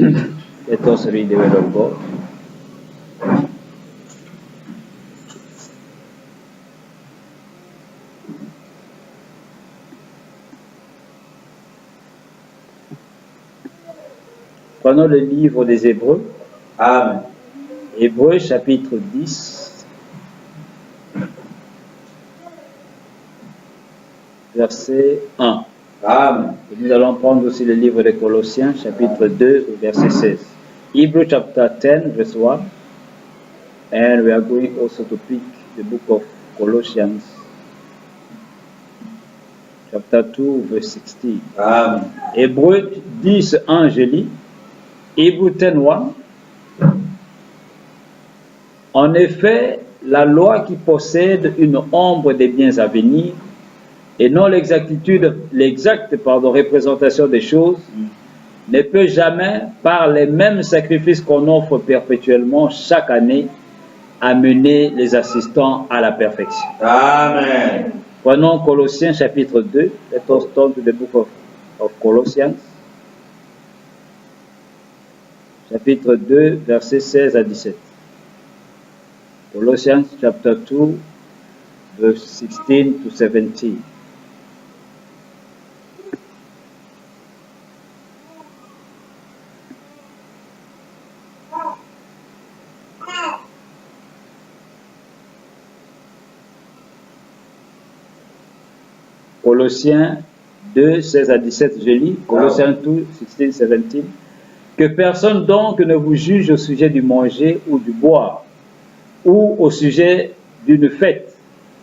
Let us read the word of God. Prenons le livre des Hébreux. Amen. Hébreux chapitre 10, verset 1. Amen. Et nous allons prendre aussi le livre de Colossiens chapitre 2, verset 16. Hebrew chapter 10, verse 1. And we are going also to pick the book of Colossians chapter 2, verse 16. Amen. Hébreux 10, 1, je lis. Hebrew 10, 1. En effet, la loi qui possède une ombre des biens à venir et non l'exacte représentation des choses ne peut jamais, par les mêmes sacrifices qu'on offre perpétuellement chaque année, amener les assistants à la perfection. Amen. Prenons Colossiens chapitre 2. Let us turn to the book of Colossians. Chapitre 2, versets 16 à 17. Colossians chapter 2, verse 16 to 17. Colossiens 2, 16 à 17, je lis. Colossiens 2, 16, 17. Que personne donc ne vous juge au sujet du manger ou du boire, ou au sujet d'une fête,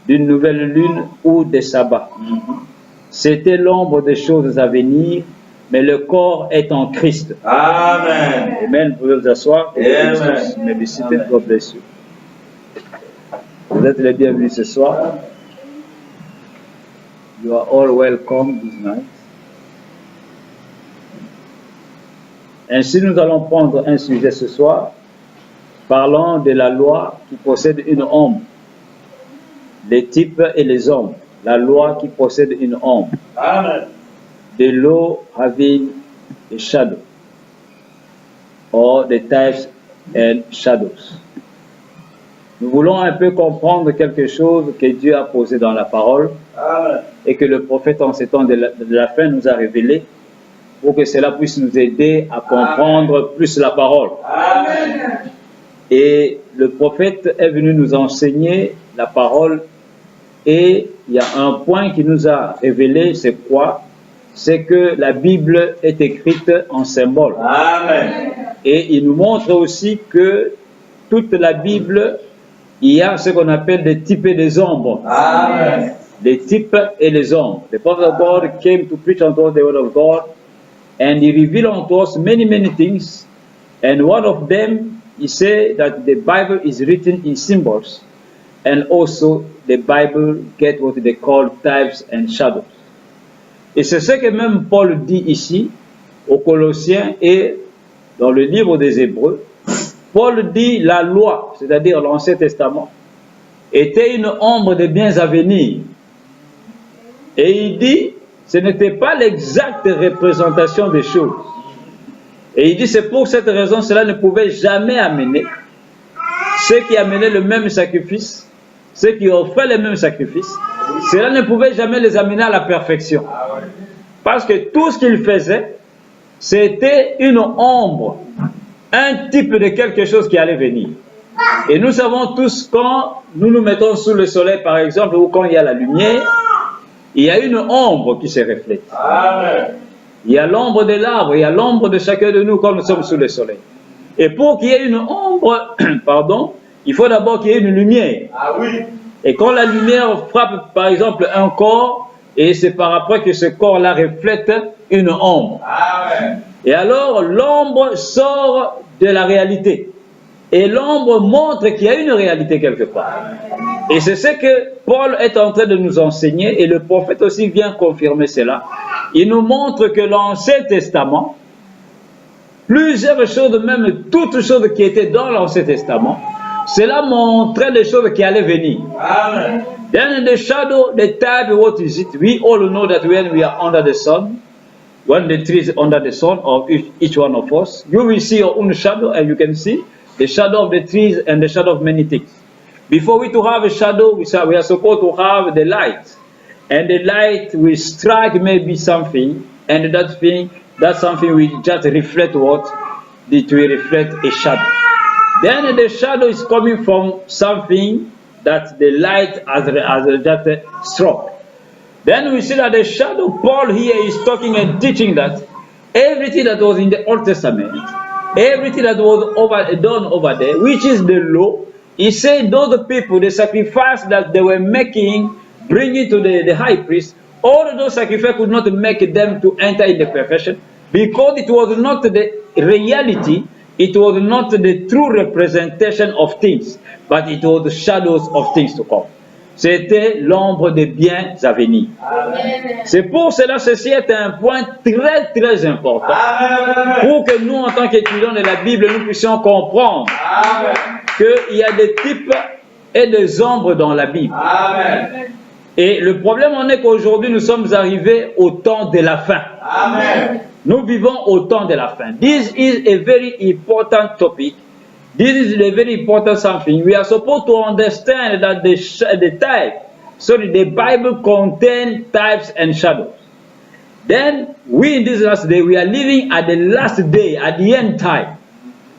d'une nouvelle lune ou des sabbats. C'était l'ombre des choses à venir, mais le corps est en Christ. Amen. Amen. Vous pouvez vous asseoir. Amen. Maybe seated. God bless you. Vous êtes les bienvenus ce soir. You are all welcome this night. Ainsi, nous allons prendre un sujet ce soir, parlant de la loi qui possède une ombre, les types et les ombres. La loi qui possède une ombre. Amen. The law having a shadow, or the types and shadows. Nous voulons un peu comprendre quelque chose que Dieu a posé dans la parole. Amen. Et que le prophète en ces temps de la fin nous a révélé pour que cela puisse nous aider à comprendre plus la parole. Amen. Et le prophète est venu nous enseigner la parole et il y a un point qui nous a révélé, c'est quoi? C'est que la Bible est écrite en symbole. Amen. Et il nous montre aussi que toute la Bible, il y a ce qu'on appelle des types et des ombres. Amen. Les types et les ombres. The prophet of God came to preach unto us the word of God, and he revealed unto us many things. And one of them, he said that the Bible is written in symbols, and also the Bible get what they call types and shadows. Et c'est ce que même Paul dit ici aux Colossiens et dans le livre des Hébreux. Paul dit la loi, c'est-à-dire l'Ancien Testament, était une ombre des biens à venir. Et il dit, ce n'était pas l'exacte représentation des choses. Et il dit, c'est pour cette raison, cela ne pouvait jamais amener ceux qui amenaient le même sacrifice, ceux qui offraient le même sacrifice, cela ne pouvait jamais les amener à la perfection. Parce que tout ce qu'ils faisaient, c'était une ombre, un type de quelque chose qui allait venir. Et nous savons tous quand nous nous mettons sous le soleil, par exemple, ou quand il y a la lumière, il y a une ombre qui se reflète. Amen. Il y a l'ombre de l'arbre, il y a l'ombre de chacun de nous quand nous sommes sous le soleil. Et pour qu'il y ait une ombre, pardon, il faut d'abord qu'il y ait une lumière. Ah oui. Et quand la lumière frappe, par exemple, un corps, et c'est par après que ce corps-là reflète une ombre. Amen. Et alors, l'ombre sort de la réalité. Et l'ombre montre qu'il y a une réalité quelque part. Et c'est ce que Paul est en train de nous enseigner, et le prophète aussi vient confirmer cela. Il nous montre que l'Ancien Testament, plusieurs choses, même toutes choses qui étaient dans l'Ancien Testament, cela montrait les choses qui allaient venir. Amen. Then in the shadow, the type, what is it? We all know that when we are under the sun, when the tree is under the sun of each one of us, you will see your own shadow, and you can see the shadow of the trees and the shadow of many things. Before we to have a shadow, we are supposed to have the light. And the light will strike maybe something, and that something will just reflect what? It will reflect a shadow. Then the shadow is coming from something that the light has just struck. Then we see that the shadow, Paul here is talking and teaching that everything that was in the Old Testament, everything that was done over there, which is the law, he said those people, the sacrifice that they were making, bringing to the high priest, all of those sacrifices could not make them to enter in the perfection, because it was not the reality, it was not the true representation of things, but it was the shadows of things to come. C'était l'ombre des biens à venir. C'est pour cela, ceci est un point très très important. Pour que nous, en tant qu'étudiants de la Bible, nous puissions comprendre qu'il y a des types et des ombres dans la Bible. Et le problème en est qu'aujourd'hui, nous sommes arrivés au temps de la fin. Nous vivons au temps de la fin. This is a very important topic. This is a very important something. We are supposed to understand that the Bible contains types and shadows. Then, we in this last day, we are living at the last day, at the end time.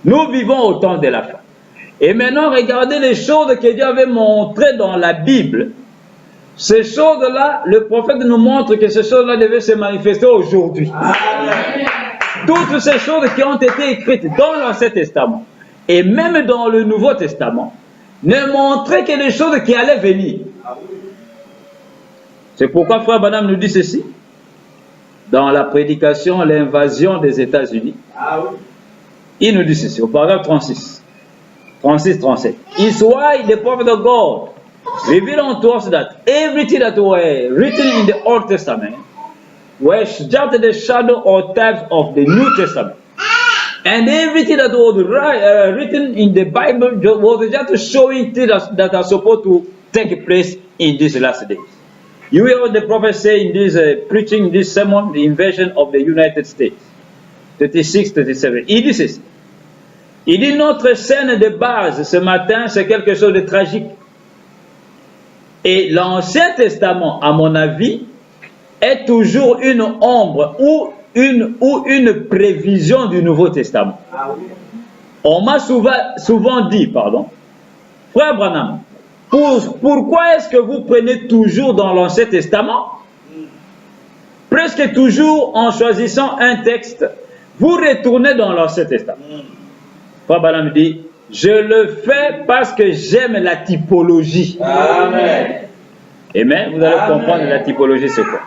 Nous vivons au temps de la fin. Et maintenant, regardez les choses que Dieu avait montrées dans la Bible. Ces choses-là, le prophète nous montre que ces choses-là devaient se manifester aujourd'hui. Toutes ces choses qui ont été écrites dans l'Ancien Testament, et même dans le Nouveau Testament, ne montraient que des choses qui allaient venir. C'est pourquoi Frère Branham nous dit ceci, dans la prédication, l'invasion des États-Unis. Il nous dit ceci, au paragraphe 36-37. It's why the prophet of God revealed unto us that everything that were written in the Old Testament was just the shadow or types of the New Testament. And everything that was written in the Bible was just showing things that are supposed to take place in these last days. You hear what the prophet say in this preaching this sermon, the invasion of the United States, 36-37. Il dit ceci. Il dit notre scène de base ce matin, c'est quelque chose de tragique. Et l'Ancien Testament, à mon avis, est toujours une ombre ou une prévision du Nouveau Testament. On m'a souvent dit, Frère Branham, pourquoi est-ce que vous prenez toujours dans l'Ancien Testament? Presque toujours en choisissant un texte, vous retournez dans l'Ancien Testament. Frère Branham dit, je le fais parce que j'aime la typologie. Amen. Amen. Vous allez comprendre la typologie, c'est quoi.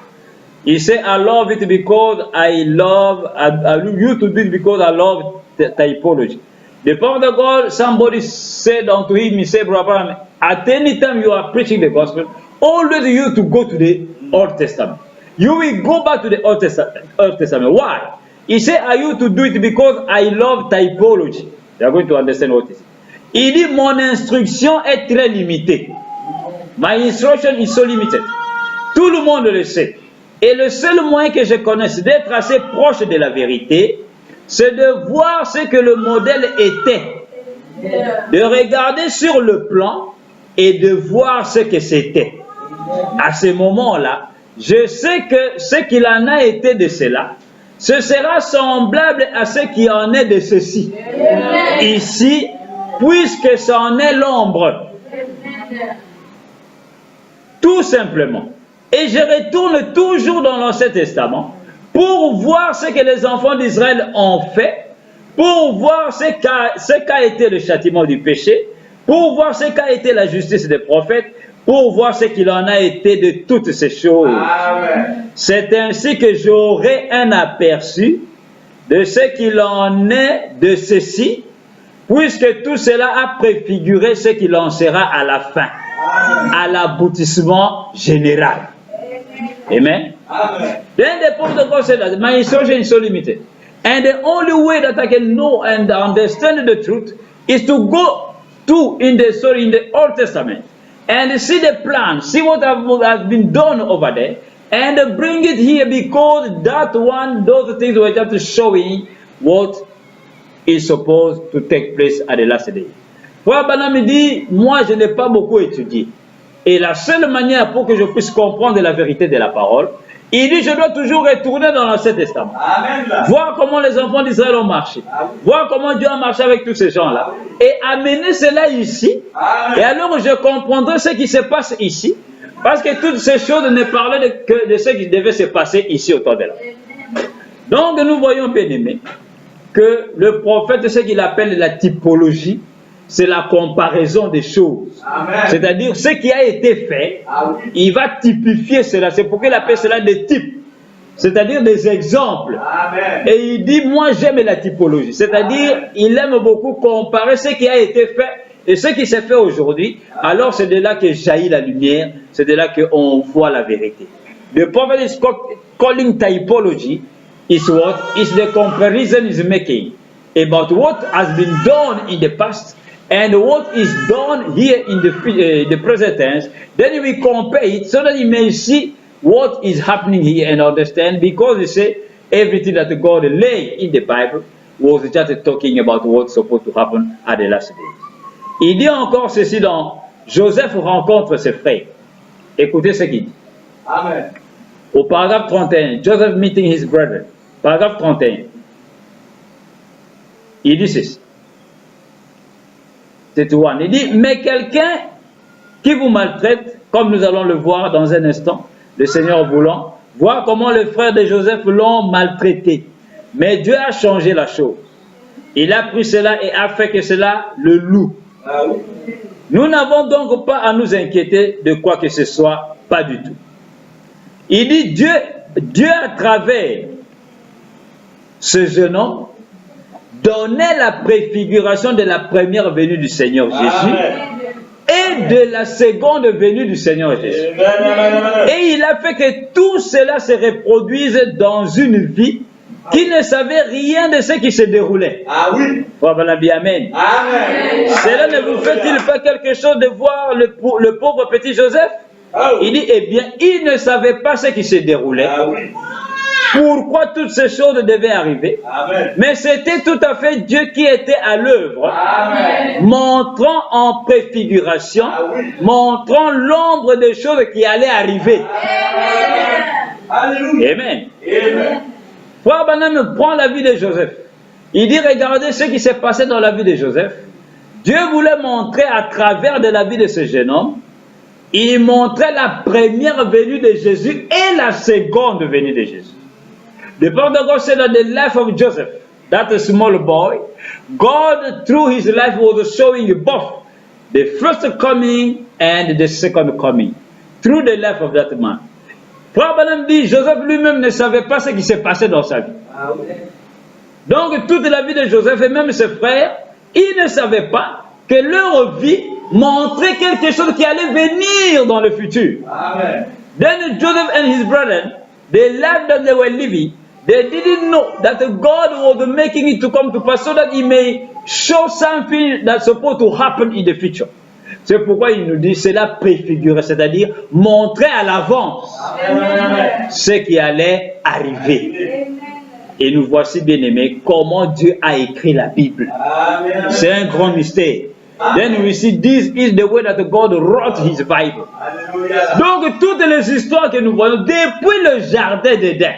He said, I love it because I used to do it because I love the typology. The prophet of God, somebody said unto him, he said, Brother, at any time you are preaching the gospel, always you have to go to the Old Testament. You will go back to the Old Testament. Why? He said, I used to do it because I love typology. You are going to understand what it is. Il dit, mon instruction est très limitée. My instruction is so limited. Tout le monde le sait. Et le seul moyen que je connaisse d'être assez proche de la vérité, c'est de voir ce que le modèle était. De regarder sur le plan et de voir ce que c'était. À ce moment-là, je sais que ce qu'il en a été de cela, ce sera semblable à ce qui en est de ceci. Ici, puisque c'en est l'ombre. Tout simplement. Et je retourne toujours dans l'Ancien Testament pour voir ce que les enfants d'Israël ont fait, pour voir ce qu'a été le châtiment du péché, pour voir ce qu'a été la justice des prophètes, pour voir ce qu'il en a été de toutes ces choses. C'est ainsi que j'aurai un aperçu de ce qu'il en est de ceci, puisque tout cela a préfiguré ce qu'il en sera à la fin, à l'aboutissement général. Amen. Then the point of God said that my instruction is so limited. And the only way that I can know and understand the truth is to go in the Old Testament and see the plan, see what has been done over there, and bring it here because that one, those things were just showing what is supposed to take place at the last day. Frère Branham me dit, moi je n'ai pas beaucoup étudié. Et la seule manière pour que je puisse comprendre la vérité de la parole, il dit, je dois toujours retourner dans l'Ancien Testament. Amen. Voir comment les enfants d'Israël ont marché. Voir comment Dieu a marché avec tous ces gens-là. Et amener cela ici. Amen. Et alors je comprendrai ce qui se passe ici. Parce que toutes ces choses ne parlaient que de ce qui devait se passer ici autour de là. Donc nous voyons, bien aimés, que le prophète, ce qu'il appelle la typologie, c'est la comparaison des choses. C'est-à-dire, ce qui a été fait, il va typifier cela. C'est pourquoi il appelle cela des types. C'est-à-dire des exemples. Amen. Et il dit, moi j'aime la typologie. C'est-à-dire, il aime beaucoup comparer ce qui a été fait et ce qui s'est fait aujourd'hui. Alors c'est de là que jaillit la lumière. C'est de là qu'on voit la vérité. The prophet is calling typology is what? Is the comparison is making about what has been done in the past and what is done here in the present tense. Then we compare it so that you may see what is happening here and understand, because they say everything that God laid in the Bible was just talking about what's supposed to happen at the last day. Il dit encore ceci dans Joseph rencontre ses frères. Écoutez ce qu'il dit. Amen. Au paragraphe 31, Joseph meeting his brother. Paragraphe 31. Il dit ceci. C'est tout. Il dit, mais quelqu'un qui vous maltraite, comme nous allons le voir dans un instant, le Seigneur voulant, voir comment les frères de Joseph l'ont maltraité. Mais Dieu a changé la chose. Il a pris cela et a fait que cela le loue. Ah oui. Nous n'avons donc pas à nous inquiéter de quoi que ce soit, pas du tout. Il dit, Dieu à travers ce jeune homme, donnait la préfiguration de la première venue du Seigneur Jésus. Amen. Et de la seconde venue du Seigneur Jésus. Amen. Et il a fait que tout cela se reproduise dans une vie qui ne savait rien de ce qui se déroulait. Ah oui. Voilà, bien, amen. Amen. Cela ne vous fait-il pas quelque chose de voir le pauvre petit Joseph? Ah oui. Il dit, eh bien, il ne savait pas ce qui se déroulait. Ah oui. Pourquoi toutes ces choses devaient arriver. Amen. Mais c'était tout à fait Dieu qui était à l'œuvre, montrant en préfiguration, montrant l'ombre des choses qui allaient arriver. Amen. Amen. Amen. Frère Branham prend la vie de Joseph. Il dit, regardez ce qui s'est passé dans la vie de Joseph. Dieu voulait montrer à travers de la vie de ce jeune homme, il montrait la première venue de Jésus et la seconde venue de Jésus. The Prophet of God said that the life of Joseph, that small boy, God through his life was showing both the first coming and the second coming. Through the life of that man. Frère Branham dit, Joseph lui-même ne savait pas ce qui s'est passé dans sa vie. Donc toute la vie de Joseph et même ses frères, ils ne savaient pas que leur vie montrait quelque chose qui allait venir dans le futur. Amen. Then Joseph and his brethren, the life that they were living, they didn't know that God was making it to come to pass so that He may show something that's supposed to happen in the future. C'est pourquoi il nous dit, c'est la préfigurer, c'est-à-dire montrer à l'avance ce qui allait arriver. Et nous voici, bien-aimés, comment Dieu a écrit la Bible. C'est un grand mystère. Then we see this is the way that God wrote His Bible. Donc toutes les histoires que nous voyons depuis le jardin d'Éden,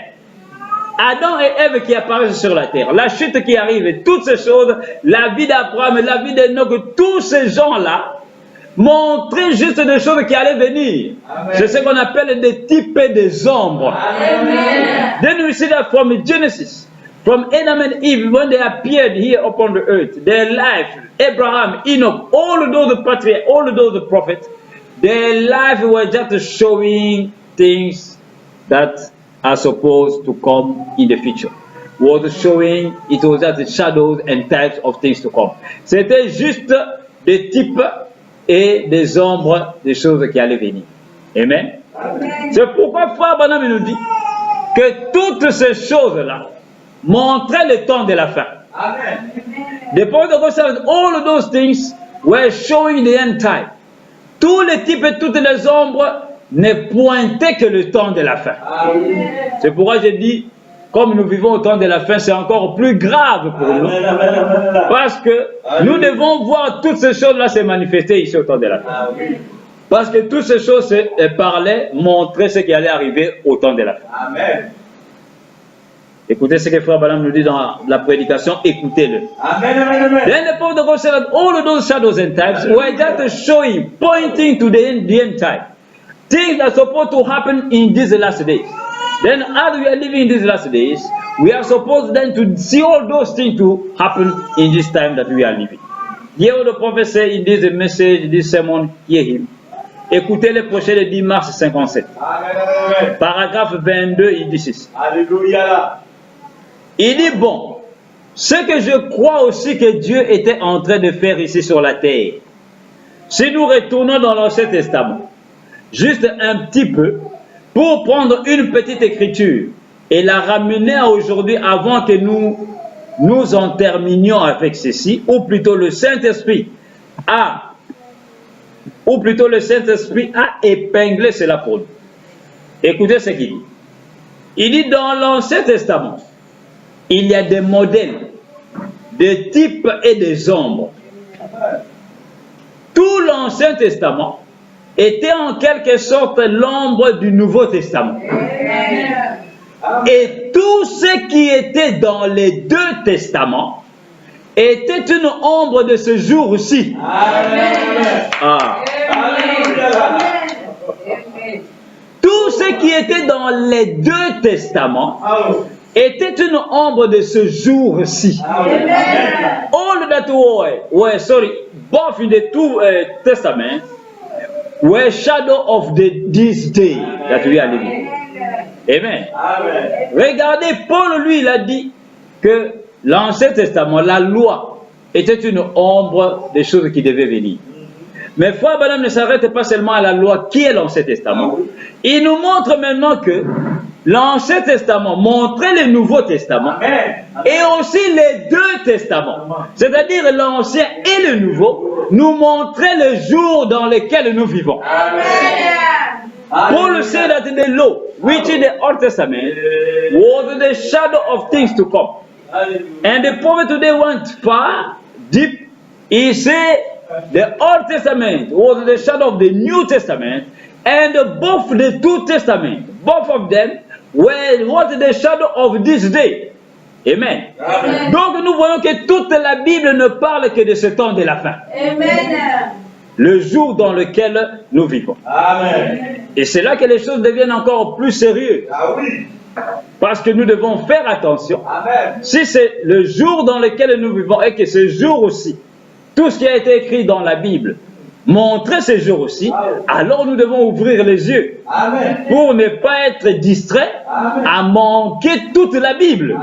Adam et Ève qui apparaissent sur la terre, la chute qui arrive, et toutes ces choses, la vie d'Abraham, la vie d'Enoch, tous ces gens-là montraient juste des choses qui allaient venir. C'est ce qu'on appelle des types et des ombres. Amen. Then we see that from Genesis, from Adam and Eve, when they appeared here upon the earth, their life, Abraham, Enoch, all those patriarchs, all those prophets, their life were just showing things that are supposed to come in the future. Was showing, it was just shadows and types of things to come. C'était juste des types et des ombres des choses qui allaient venir. Amen. C'est pourquoi Frère Branham nous dit que toutes ces choses-là montraient le temps de la fin. Amen. The point of God said all of those things were showing the end time. Tous les types et toutes les ombres n'est pointé que le temps de la fin. C'est pourquoi j'ai dit, comme nous vivons au temps de la fin, c'est encore plus grave pour nous. Parce que nous devons voir toutes ces choses-là se manifester ici au temps de la fin. Parce que toutes ces choses parlaient, montraient ce qui allait arriver au temps de la fin. Amen. Écoutez ce que Frère Branham nous dit dans la prédication, écoutez-le. Amen. Then the prophet of God said that all of those shadows and types were just showing, pointing to the end time. Things that are supposed to happen in these last days. Then as we are living in these last days, we are supposed then to see all those things to happen in this time that we are living. Hear what the prophet said in this message, this sermon, hear him. Écoutez le prochain le 10 mars 57. Amen. Paragraphe 22, il dit ceci. Alléluia. Il dit, bon, ce que je crois aussi que Dieu était en train de faire ici sur la terre, si nous retournons dans l'Ancien Testament, juste un petit peu, pour prendre une petite écriture et la ramener à aujourd'hui avant que nous en terminions avec ceci, ou plutôt le Saint-Esprit a épinglé cela pour nous. Écoutez ce qu'il dit. Il dit dans l'Ancien Testament, il y a des modèles, des types et des ombres. Tout l'Ancien Testament était en quelque sorte l'ombre du Nouveau Testament. Et tout ce qui était dans les deux testaments était une ombre de ce jour-ci. Tout ce qui était dans les deux testaments était une ombre de ce jour-ci. All that both in the two testaments were shadow of this day that we are living. Amen. Regardez, Paul, lui, il a dit que l'Ancien Testament, la loi, était une ombre des choses qui devaient venir. Mais Frère Branham ne s'arrête pas seulement à la loi qui est l'Ancien Testament. Il nous montre maintenant que l'Ancien Testament montrait le Nouveau Testament et aussi les deux testaments. C'est-à-dire l'Ancien et le Nouveau nous montraient le jour dans lequel nous vivons. Paul said that the law, which in the Old Testament, was the shadow of things to come. And the prophet today went far, deep. He said the Old Testament was the shadow of the New Testament, and both the two testaments, both of them, were the shadow of this day. Amen. Donc nous voyons que toute la Bible ne parle que de ce temps de la fin. Amen. Le jour dans lequel nous vivons. Amen. Et c'est là que les choses deviennent encore plus sérieuses. Parce que nous devons faire attention. Amen. Si c'est le jour dans lequel nous vivons et que ce jour aussi, tout ce qui a été écrit dans la Bible, montrer ce jour aussi, alors nous devons ouvrir les yeux. Amen. Pour ne pas être distrait à manquer toute la Bible.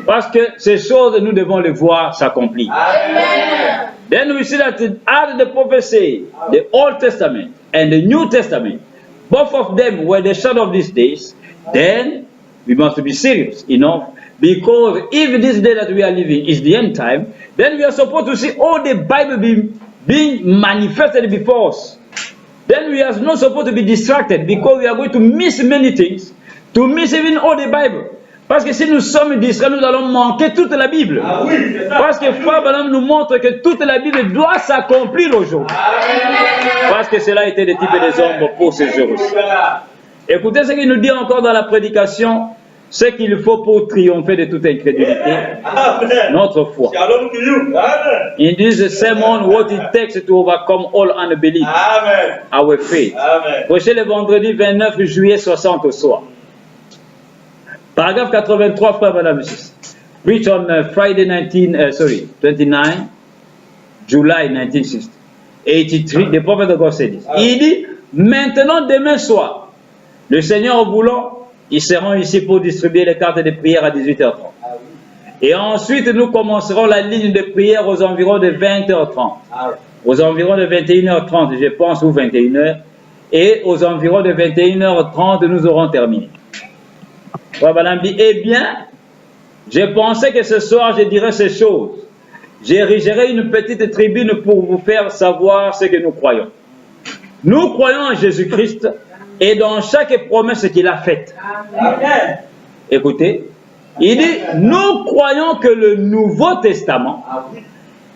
Parce que ces choses, nous devons les voir s'accomplir. Amen. Then we see that as the prophecy, the Old Testament and the New Testament, both of them were the shadow of these days, then we must be serious enough, because if this day that we are living is the end time, then we are supposed to see all the Bible being manifested before us. Then we are not supposed to be distracted, because we are going to miss many things, to miss even all the Bible. Parce que si nous sommes distraits, nous allons manquer toute la Bible. Parce que Frère Branham nous montre que toute la Bible doit s'accomplir aujourd'hui. Parce que cela était des types et des ombres pour ce jour aussi. Écoutez ce qu'il nous dit encore dans la prédication, ce qu'il faut pour triompher de toute incrédulité, notre foi. In this sermon, what it takes to overcome all unbelief, our faith. Prêché le vendredi 29 juillet 60 au soir. Paragraphe 83, Frère Madame 6. Preached on Friday 29 July 1960. 83, the prophet of God said this. Il dit, maintenant demain soir, le Seigneur voulant, ils seront ici pour distribuer les cartes de prière à 18h30. Et ensuite, nous commencerons la ligne de prière aux environs de 20h30. Aux environs de 21h30, je pense, ou 21h. Et aux environs de 21h30, nous aurons terminé. Frère dit, eh bien, j'ai pensé que ce soir, je dirais ces choses. J'érigerai une petite tribune pour vous faire savoir ce que nous croyons. Nous croyons en Jésus-Christ, et dans chaque promesse qu'il a faite. Amen. Écoutez, il dit, nous croyons que le Nouveau Testament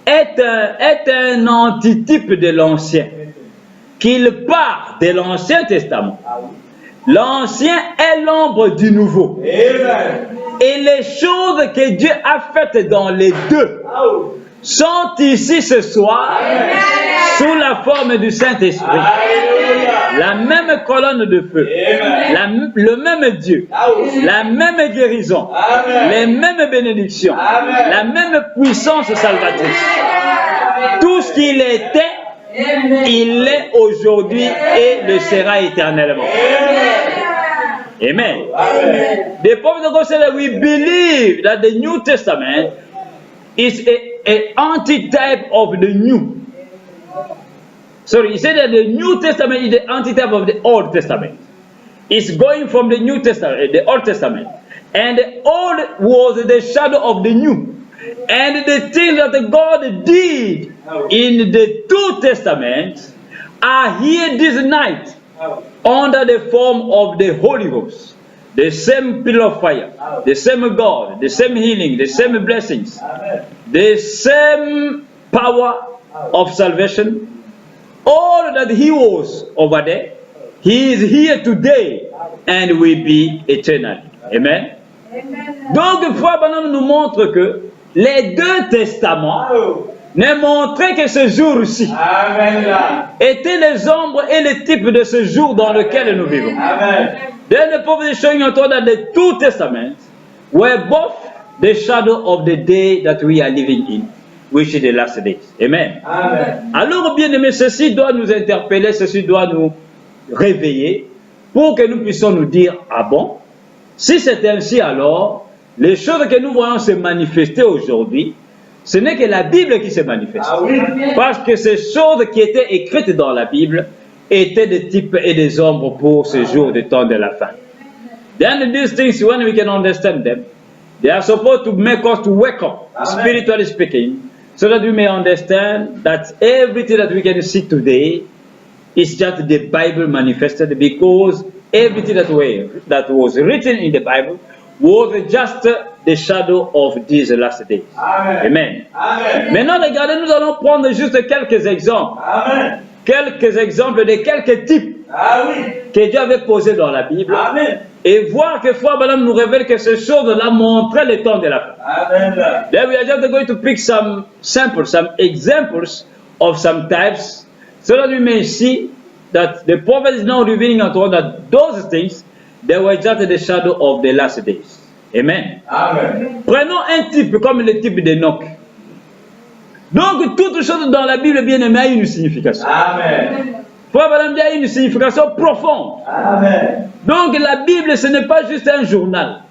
est un antitype de l'Ancien, qu'il part de l'Ancien Testament. L'Ancien est l'ombre du Nouveau. Amen. Et les choses que Dieu a faites dans les deux sont ici ce soir sous la forme du Saint-Esprit. Alléluia. La même colonne de feu, le même Dieu, la même guérison, Amen. les mêmes bénédictions, Amen. la même puissance salvatrice. Tout ce qu'il était, il est aujourd'hui et le sera éternellement. Amen. Amen. The prophet of God said that we believe that the New Testament is an antitype of the new. Sorry, he said that the New Testament is the antitype of the Old Testament. It's going from the New Testament, the Old Testament. And the Old was the shadow of the New. And the things that God did in the two Testaments are here this night under the form of the Holy Ghost. The same pillar of fire, the same God, the same healing, the same blessings, the same power of salvation. All that He was over there, He is here today and will be eternally. Amen. Donc, Frère Branham nous montre que les deux testaments ne montraient que ce jour-ci. Amen. Étaient les ombres et les types de ce jour dans lequel nous vivons. Amen. Then the prophet is showing us that the two testaments were both the shadow of the day that we are living in, which is the last days. Amen. Amen. Alors, bien aimé, ceci doit nous interpeller, ceci doit nous réveiller pour que nous puissions nous dire, ah bon, si c'est ainsi alors, les choses que nous voyons se manifester aujourd'hui, ce n'est que la Bible qui se manifeste. Ah oui. Parce que ces choses qui étaient écrites dans la Bible étaient des types et des ombres pour ce jour du temps de la fin. Then these things, when we can understand them, they are supposed to make us to wake up, spiritually speaking, so that we may understand that everything that we can see today is just the Bible manifested, because everything that was written in the Bible was just the shadow of these last days. Amen. Amen. Amen. Maintenant, regardez, nous allons prendre juste quelques exemples. Amen. Quelques exemples de quelques types Ah oui. que Dieu avait posés dans la Bible. Amen. Et voir que Frère Branham nous révèle que ces choses-là montraient le temps de la fin. Amen. Then we are just going to pick some samples, some examples of some types, so that we may see that the prophet is now revealing unto us that those things, they were just the shadow of the last days. Amen. Amen. Prenons un type comme le type d'Enoch. Donc, toute chose dans la Bible, bien aimée, a une signification. Amen. Frère Branham dit, a une signification profonde. Amen. Donc, la Bible, ce n'est pas juste un journal.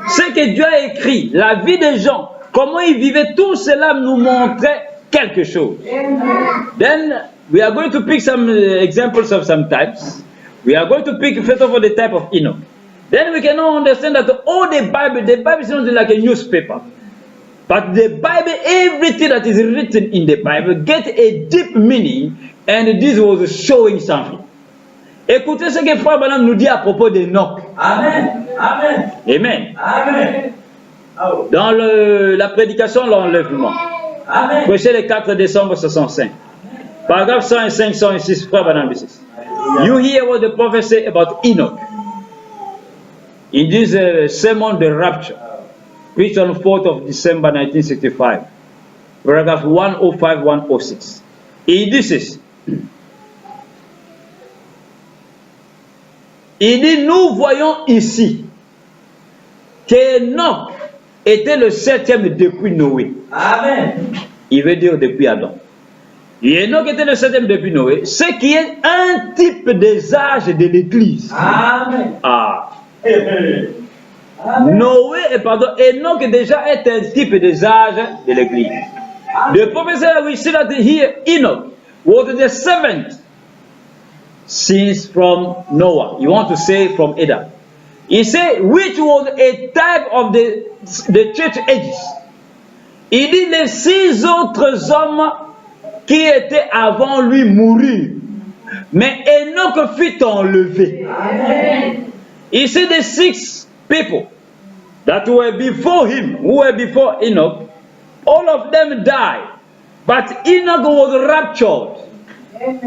Ce que Dieu a écrit, la vie des gens, comment ils vivaient, tout cela nous montrait quelque chose. Then, we are going to pick some examples of some types. We are going to pick, first of all, the type of Enoch. Then we can now understand that all the Bible is not like a newspaper. But the Bible, everything that is written in the Bible, get a deep meaning, and this was showing something. Écoutez ce que Frère Branham nous dit à propos d'Enoch. Amen. Amen. Amen. Amen. Oh. Dans la prédication, l'enlèvement. Amen. Prêché le 4 décembre 65. Paragraphe 105, 106, Frère Branham dit ceci. You hear what the prophet said about Enoch. In this sermon, The Rapture, preached on 4th of December 1965, paragraph 105, 106. Il dit ceci. Il dit, nous voyons ici qu'Enoch était le 7e depuis Noé. Amen. Il veut dire depuis Adam. Et Enoch était le 7e depuis Noé, ce qui est un type des âges de l'Église. Amen. Ah. Amen. Enoch déjà est un type des âges de l'Église. The prophet said, we see that here Enoch was the 7th since from Noah. You want to say from Adam. He said, which was a type of the church ages. Il dit les 6 autres hommes qui étaient avant lui mourir Mais Enoch fut enlevé. Ici, the 6 people that were before him, who were before Enoch, all of them died. But Enoch was raptured.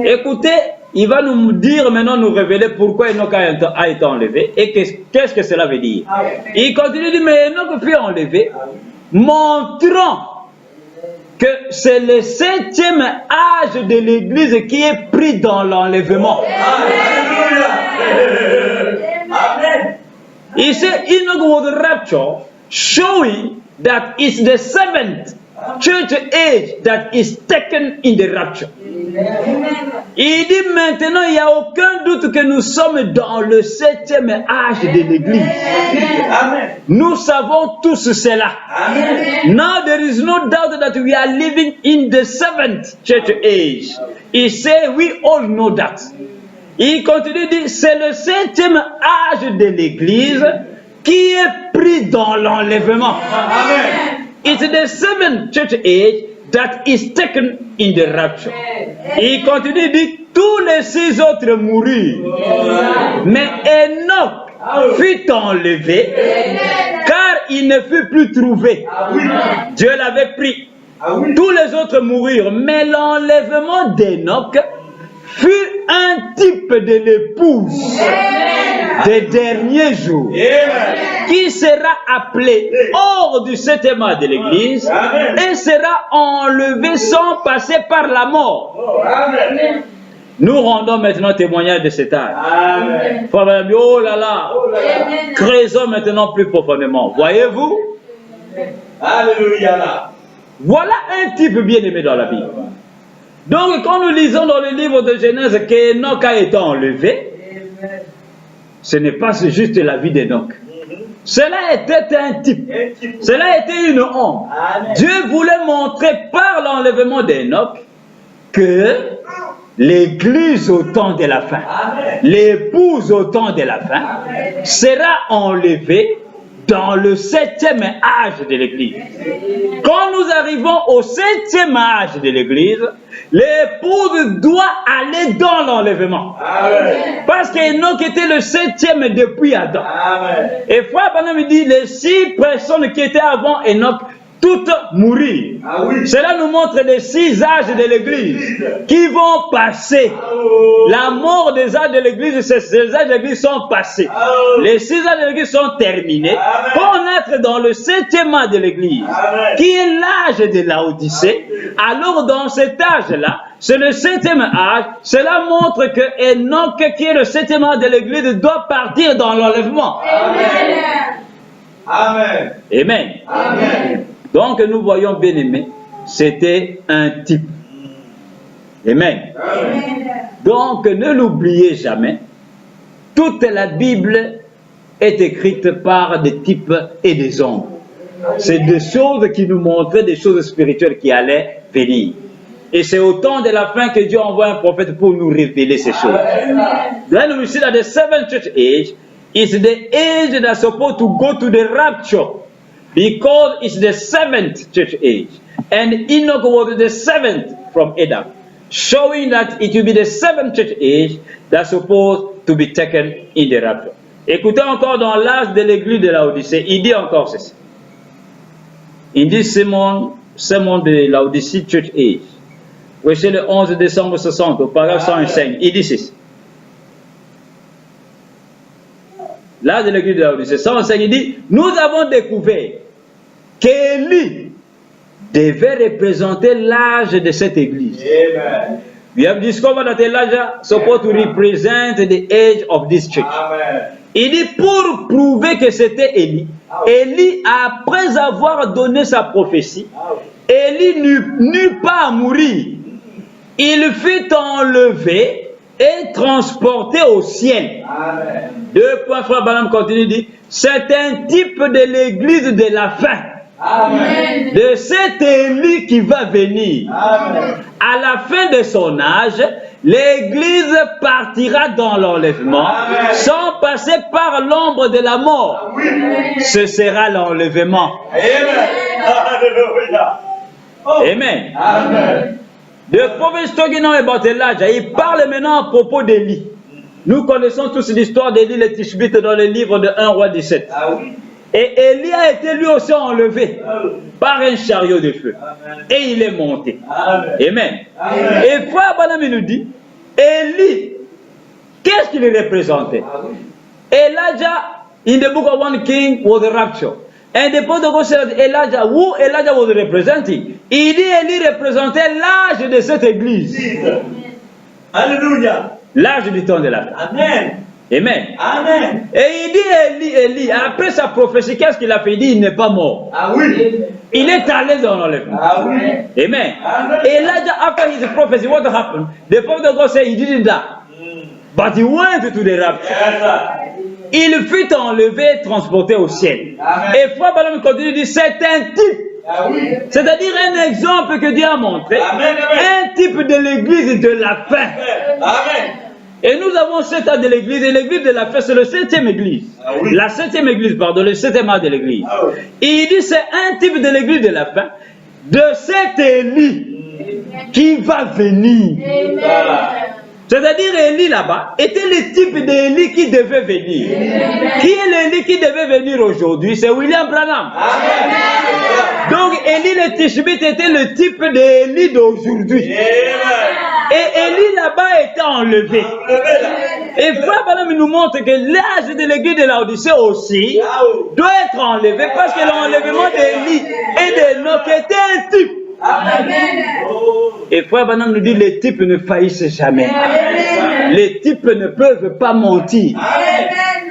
Écoutez, il va nous dire maintenant, nous révéler pourquoi Enoch a été enlevé et qu'est-ce que cela veut dire. Il continue de dire, mais Enoch fut enlevé, montrant que c'est le 7e âge de l'Église qui est pris dans l'enlèvement. He said Enoch was raptured, showing that it's the 7th church age that is taken in the rapture. Il dit maintenant, il n'y a aucun doute que nous sommes dans le 7e âge de l'Église. Nous savons tous cela. Now there is no doubt that we are living in the 7th church age. He said we all know that. Il continue de dire, c'est le 7e âge de l'Église qui est pris dans l'enlèvement. It's the 7th church age that is taken in the rapture. Il continue de dire, tous les 6 autres moururent. Mais Enoch fut enlevé, car il ne fut plus trouvé. Dieu l'avait pris. Tous les autres moururent, mais l'enlèvement d'Enoch fut un type de l'épouse des derniers jours qui sera appelée hors du 7e âge de l'Église et sera enlevée sans passer par la mort. Nous rendons maintenant témoignage de cet âge. Oh là là, creusons maintenant plus profondément. Voyez-vous? Alléluia. Voilà un type bien aimé dans la Bible. Donc, quand nous lisons dans le livre de Genèse qu'Enoch a été enlevé, ce n'est pas juste la vie d'Enoch. Cela était un type. Cela était une honte. Dieu voulait montrer par l'enlèvement d'Enoch que l'Église au temps de la fin, l'épouse au temps de la fin, sera enlevée dans le 7e âge de l'Église. Quand nous arrivons au 7e âge de l'Église, l'épouse doit aller dans l'enlèvement. Parce qu'Enoch était le 7e depuis Adam. Et frère Branham me dit, les 6 personnes qui étaient avant Enoch, toutes mourir. Cela nous montre les 6 âges de l'Église qui vont passer. La mort des âges de l'Église, ces âges de l'Église sont passés. Les 6 âges de l'Église sont terminés. Pour naître dans le 7e âge de l'Église, qui est l'âge de Laodicée, alors dans cet âge-là, c'est le 7e âge. Cela montre que Enoch, qui est le 7e âge de l'Église, doit partir dans l'enlèvement. Amen. Amen. Amen. Donc nous voyons, bien aimé, c'était un type. Amen. Donc ne l'oubliez jamais, toute la Bible est écrite par des types et des hommes. C'est des choses qui nous montraient des choses spirituelles qui allaient venir. Et c'est au temps de la fin que Dieu envoie un prophète pour nous révéler ces choses. Then we see that the 7th church age is the age that's supposed to go to the rapture. Because it's the 7th church age. And Enoch was the 7th from Adam. Showing that it will be the 7th church age that's supposed to be taken in the rapture. Écoutez encore dans l'âge de l'église de Laodicée, il dit encore ceci. Il dit sermon de Laodicée Church Age. Oui, c'est le 11 décembre 60, au paragraphe 105. Il dit ceci. L'âge de l'église de Laodicée, 105, il dit, nous avons découvert qu'Élie devait représenter l'âge de cette église. Amen. We have discovered that Elijah supposed to represent the age of this church. Amen. Il dit pour prouver que c'était Élie. Élie, après avoir donné sa prophétie, Élie n'eut pas à mourir. Il fut enlevé et transporté au ciel. Amen. 2 points, frère Branham continue de dire, c'est un type de l'église de la fin. Amen. De cet Élie qui va venir. Amen. À la fin de son âge, l'église partira dans l'enlèvement sans passer par l'ombre de la mort. Ce sera l'enlèvement. Amen. Alléluia. Oh. Amen. Amen. The prophet is talking now about Elijah. Il parle maintenant à propos d'Élie. Nous connaissons tous l'histoire d'Élie le Tishbite dans le livre de 1 roi 17. Et Élie a été lui aussi enlevé par un chariot de feu. Et il est monté. Amen. Et frère Branham nous dit, Élie, qu'est-ce qu'il représentait? Elijah, in the book of 1 King, was the rapture. And the prophet God said Elijah, who Elijah was representing? Il dit, Élie représentait l'âge de cette église. Alléluia. L'âge du temps de la fin. Amen. Amen. Amen. Et il dit, Élie, après sa prophétie, qu'est-ce qu'il a fait? Il dit, il n'est pas mort. Ah oui. Il est allé dans l'enlèvement. Ah oui. Amen. Amen. Elijah, after his prophecy, what happened? The prophet of God said he didn't die. But he went to the rapture. Yes. Il fut enlevé, transporté au ciel. Amen. Et Frère Branham continue de dire, c'est un type. Ah oui. C'est-à-dire un exemple que Dieu a montré. Amen, amen. Un type de l'église de la fin. Amen. Et nous avons 7 ans de l'église, et l'église de la fin, c'est le 7e église. Ah oui. La 7e église, pardon, le 7e art de l'église. Ah oui. Et il dit, c'est un type de l'église de la fin, de cet Élie qui va venir. Voilà. C'est-à-dire, Élie là-bas était le type d'Élie qui devait venir. Qui est l'Élie qui devait venir aujourd'hui? C'est William Branham. Amen. Donc, Élie le Tishbite était le type d'Élie d'aujourd'hui. Et Élie là-bas était enlevé. Et Frère Branham nous montre que l'âge de l'église de la Odyssée aussi doit être enlevé parce que l'enlèvement d'Élie et d'Enoch était un type. Et Frère Branham nous dit les types ne faillissent jamais. Les types ne peuvent pas mentir.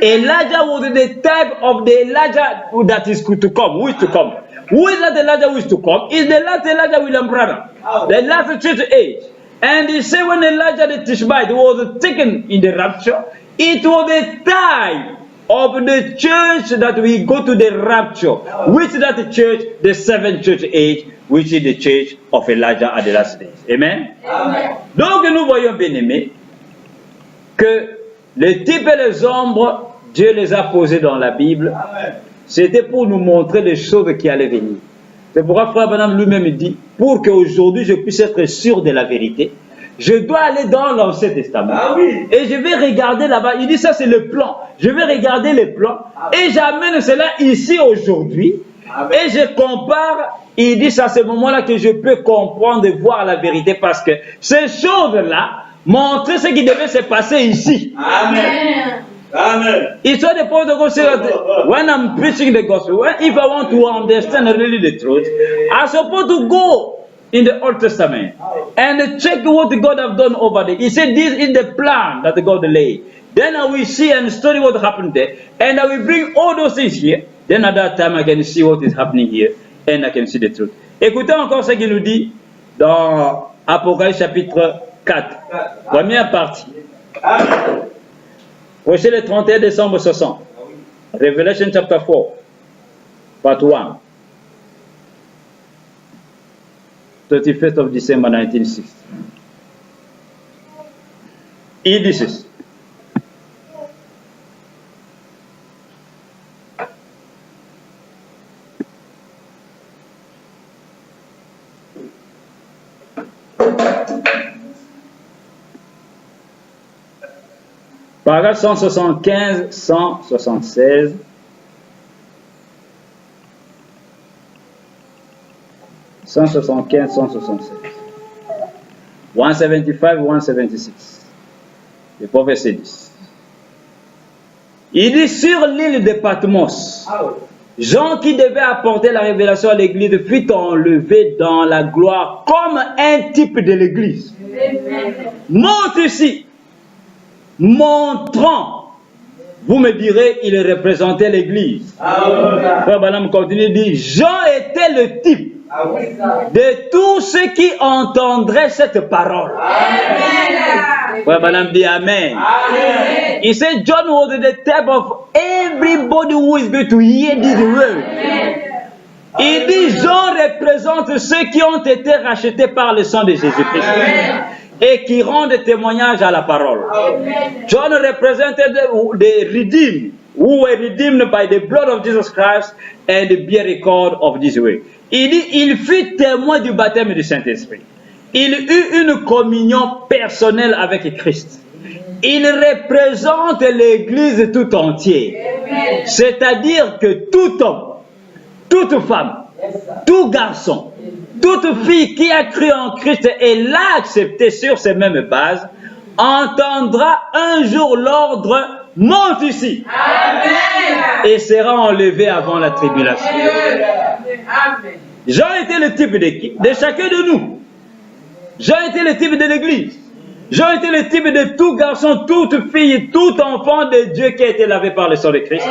Elijah was the type of the Elijah that is to come. Who is to come? Who is that Elijah who is to come? Is the last Elijah William Branham, the last church age. And he said when Elijah the Tishbite was taken in the rapture, it was the time of the church that we go to the rapture. Which is that church? The 7th church age, which is the church of Elijah at the last days. Amen? Amen. Donc nous voyons, bien aimés, que les types et les ombres, Dieu les a posés dans la Bible. C'était pour nous montrer les choses qui allaient venir. C'est pourquoi Frère Branham lui-même dit, pour qu'aujourd'hui je puisse être sûr de la vérité, je dois aller dans l'Ancien Testament. Ah oui. Et je vais regarder là-bas. Il dit ça c'est le plan. Je vais regarder les plans. Et j'amène cela ici aujourd'hui. Et je compare. Il dit c'est à ce moment-là que je peux comprendre et voir la vérité. Parce que ces choses-là montrent ce qui devait se passer ici. Amen. Amen. It's not the point of God say that when I'm preaching the gospel, if I want to understand really the truth, I'm supposed to go in the Old Testament and check what God have done over there. He said this is the plan that God laid. Then I will see and study what happened there, and I will bring all those things here. Then at that time I can see what is happening here, and I can see the truth. Écoutez encore ce qu'il nous dit dans Apocalypse chapitre 4, première partie. Voici le 31 décembre 60. Revelation chapter 4, part 1. 31st of December 1960. Il dit ceci. Paragraphe 175, 176. « 175, 176. 175, 176. Le prophète 10. Il dit sur l'île de Patmos, Jean qui devait apporter la révélation à l'église fut enlevé dans la gloire comme un type de l'église. Montre ici, montrant, vous me direz, il représentait l'église. Frère Branham continue, dit, Jean était le type de tous ceux qui entendraient cette parole. Frère Branham dit Amen. He said John was the type of everybody who is going to hear this word. Il dit Jean représente ceux qui ont été rachetés par le sang de Jésus-Christ et qui rendent témoignage à la parole. John represented the redeemed, who were redeemed by the blood of Jesus Christ and the bear record of this way. Il dit, il fut témoin du baptême du Saint-Esprit. il eut une communion personnelle avec Christ. Il représente l'Église tout entière. C'est-à-dire que tout homme, toute femme, tout garçon, toute fille qui a cru en Christ et l'a accepté sur ces mêmes bases, entendra un jour l'ordre « monte ici » et sera enlevé avant la tribulation. Jean était le type d'équipe de chacun de nous. Jean était le type de l'Église. Jean était le type de tout garçon, toute fille, tout enfant de Dieu qui a été lavé par le sang de Christ.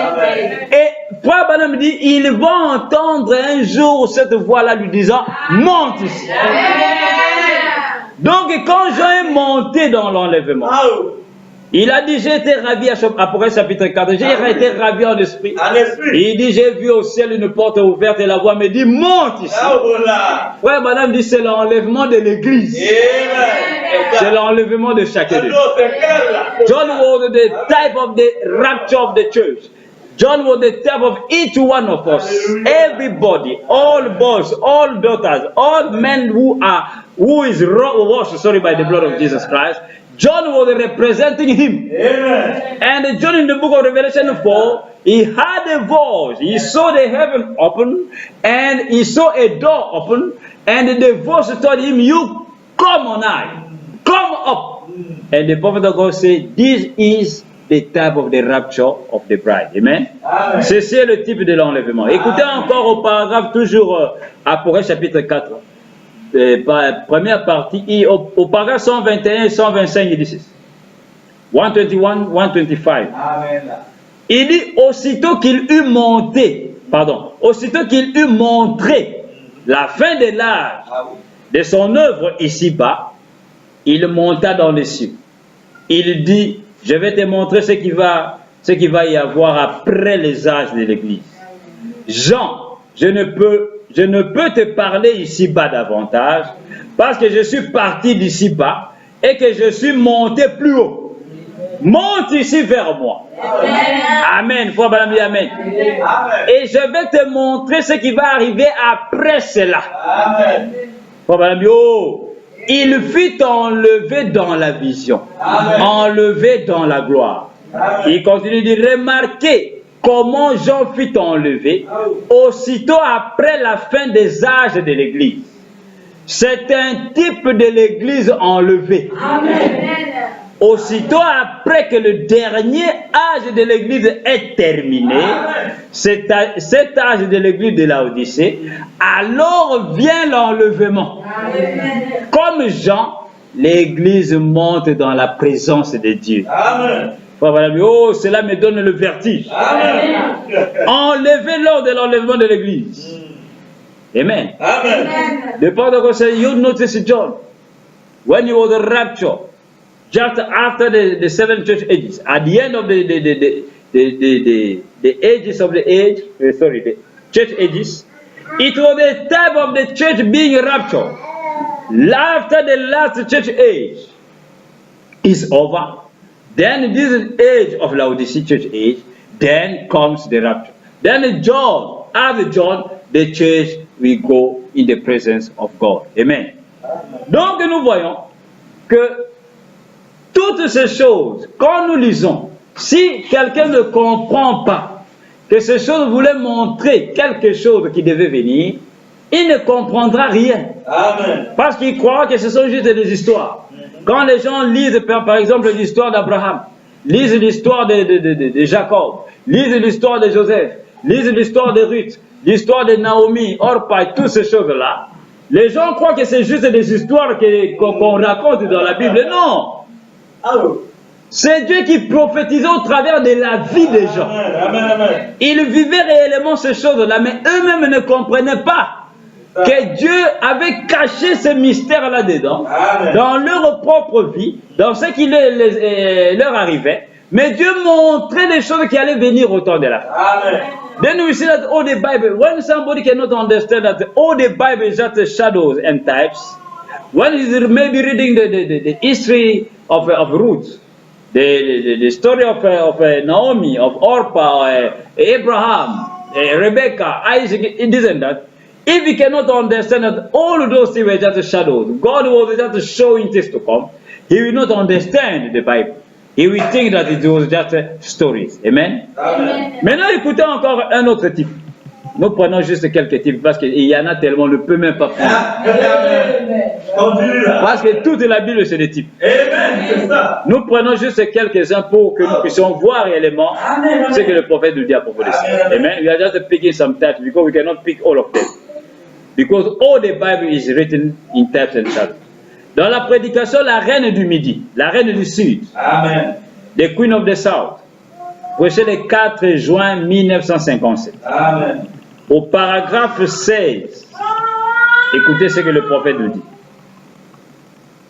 Et Frère Branham dit, ils vont entendre un jour cette voix-là lui disant, monte ici. Donc quand Jean est monté dans l'enlèvement, il a dit, j'ai été ravi à Apocalypse chapitre 4, j'ai été ravi en esprit. Il dit, j'ai vu au ciel une porte ouverte et la voix me dit, monte ici. Frère Branham dit, c'est l'enlèvement de l'Église. C'est l'enlèvement de chacun de nous. John was the type of the rapture of the church. John was the type of each one of us. Everybody, all boys, all daughters, all men who is washed, by the blood of Jesus Christ. John was representing him. Amen. And John in the book of Revelation 4, he had a voice. He saw the heaven open and he saw a door open and the voice told him, you come on high, come up. And the prophet of God said, this is the type of the rapture of the bride. Amen. Amen. C'est le type de l'enlèvement. Écoutez encore au paragraphe, toujours Apocalypse chapitre 4. Première partie, au paragraphe 121 et 125, il dit ceci. 121, 125. Il dit, aussitôt qu'il eut montré la fin de l'âge de son œuvre ici-bas, il monta dans les cieux. Il dit, je vais te montrer ce qui va y avoir après les âges de l'Église. Jean, je ne peux te parler ici-bas davantage parce que je suis parti d'ici-bas et que je suis monté plus haut. Monte ici vers moi. Amen. Frère Branham dit amen. Et je vais te montrer ce qui va arriver après cela. Amen. Frère Branham dit, il fut enlevé dans la vision, enlevé dans la gloire. Il continue de dire, remarquez comment Jean fut enlevé aussitôt après la fin des âges de l'Église. C'est un type de l'Église enlevée. Aussitôt après que le dernier âge de l'Église est terminé, cet âge de l'Église de Laodicée, alors vient l'enlèvement. Comme Jean, l'Église monte dans la présence de Dieu. Amen. Cela me donne le vertige. Enlevé lors de l'enlèvement de l'Église. Amen. Amen. The part of God said, you notice John, when he was raptured, just after the seven church ages, at the end of the ages of the church ages, it was the time of the church being raptured. After the last church age is over, then this age of Laodicea church age, then comes the rapture. Then John, after John, the church will go in the presence of God. Amen. Donc nous voyons que toutes ces choses, quand nous lisons, si quelqu'un ne comprend pas que ces choses voulaient montrer quelque chose qui devait venir, il ne comprendra rien. Amen. Parce qu'il croit que ce sont juste des histoires. Quand les gens lisent par exemple l'histoire d'Abraham, lisent l'histoire de Jacob, lisent l'histoire de Joseph, lisent l'histoire de Ruth, l'histoire de Naomi, Orpa et toutes ces choses-là, les gens croient que c'est juste des histoires qu'on raconte dans la Bible. Non! C'est Dieu qui prophétisait au travers de la vie des gens. Ils vivaient réellement ces choses-là, mais eux-mêmes ne comprenaient pas que Dieu avait caché ce mystère là-dedans, dans leur propre vie, dans ce qui leur arrivait. Mais Dieu montrait les choses qui allaient venir au temps de la fin. Then we see that all the Bible, when somebody cannot understand that all the Bible is just shadows and types, when he's maybe reading the history of Ruth, the story of Naomi, of Orpah, Abraham, Rebecca, Isaac, it isn't that. If we cannot understand that all of those things were just shadows, God was just showing things to come, he will not understand the Bible. He will think that it was just stories. Amen. Amen. Maintenant, écoutez encore un autre type. Nous prenons juste quelques types parce qu'il y en a tellement, on ne peut même pas prendre. Parce que toute la Bible, c'est des types. Nous prenons juste quelques-uns pour que nous puissions voir réellement ce que le prophète nous dit à propos de ça. Amen. We are just picking some types because we cannot pick all of them. Because all the Bible is written in types and shadows. Dans la prédication, la reine du Midi, la reine du Sud, Amen. the Queen of the South, prêché le 4 juin 1957. Amen. Au paragraphe 16, écoutez ce que le prophète nous dit.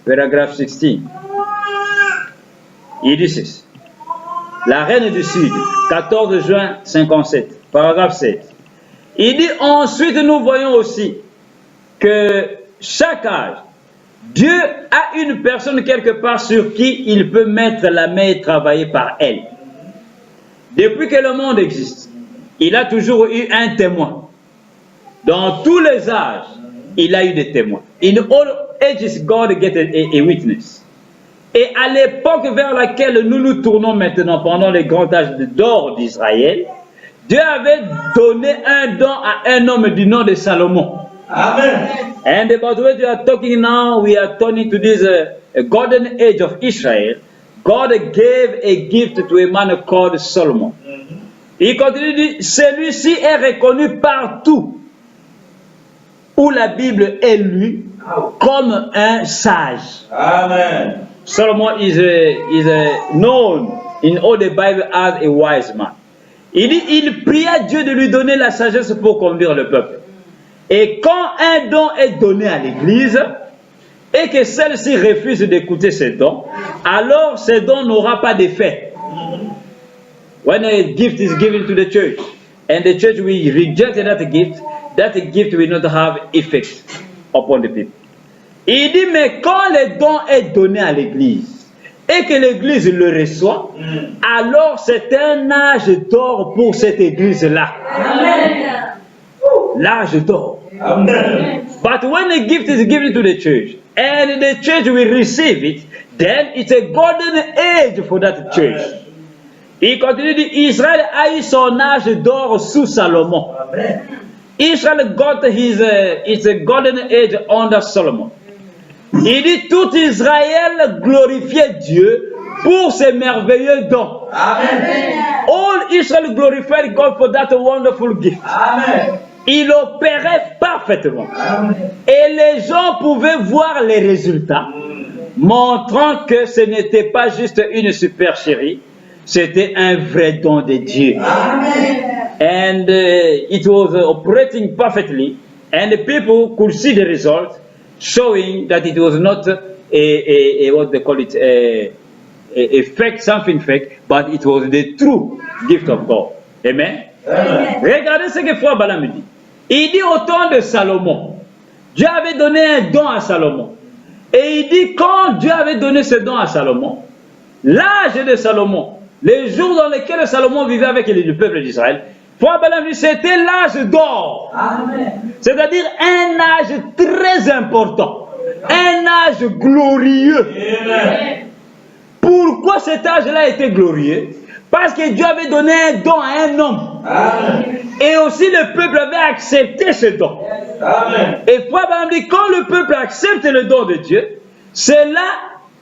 Paragraphe 16. Il dit ceci. La reine du Sud, 14 juin 57, paragraphe 16. Il dit ensuite, nous voyons aussi que chaque âge, Dieu a une personne quelque part sur qui il peut mettre la main et travailler par elle. Depuis que le monde existe, il a toujours eu un témoin. Dans tous les âges, il a eu des témoins. In all ages, God get a witness. Et à l'époque vers laquelle nous nous tournons maintenant, pendant les grands âges d'or d'Israël, Dieu avait donné un don à un homme du nom de Salomon. Amen. And about what we are talking now, we are turning to this golden age of Israel. God gave a gift to a man called Solomon. Il continue de dire, celui-ci est reconnu partout où la Bible est lue comme un sage. Amen. Solomon is known in all the Bible as a wise man. Il dit, il pria Dieu de lui donner la sagesse pour conduire le peuple. Et quand un don est donné à l'Église, et que celle-ci refuse d'écouter ce don, alors ce don n'aura pas d'effet. When a gift is given to the church, and the church will reject that gift will not have effect upon the people. Il dit, mais quand le don est donné à l'Église, et que l'Église le reçoit, alors c'est un âge d'or pour cette Église-là. L'âge d'or. But when a gift is given to the church, and the church will receive it, then it's a golden age for that church. Il continue de dire, Israël a eu son âge d'or sous Salomon. Israel got his golden age under Solomon. Il dit, tout Israël glorifiait Dieu pour ses merveilleux dons. Amen. All Israel glorified God for that wonderful gift. Amen. Il opérait parfaitement. Amen. Et les gens pouvaient voir les résultats, montrant que ce n'était pas juste une supercherie, c'était un vrai don de Dieu. Amen. And it was operating perfectly, and the people could see the result, showing that it was not a what they call it, a fake, something fake, but it was the true gift of God. Amen. Amen. Regardez ce que Frère Balaam dit. Il dit au temps de Salomon, Dieu avait donné un don à Salomon. Et il dit, quand Dieu avait donné ce don à Salomon, l'âge de Salomon, les jours dans lesquels Salomon vivait avec le peuple d'Israël, Frère Balaam dit, c'était l'âge d'or. C'est-à-dire un âge très important, un âge glorieux. Amen. Pourquoi cet âge-là était glorieux? Parce que Dieu avait donné un don à un homme. Amen. Et aussi le peuple avait accepté ce don. Amen. Et Frère Branham dit, quand le peuple accepte le don de Dieu, cela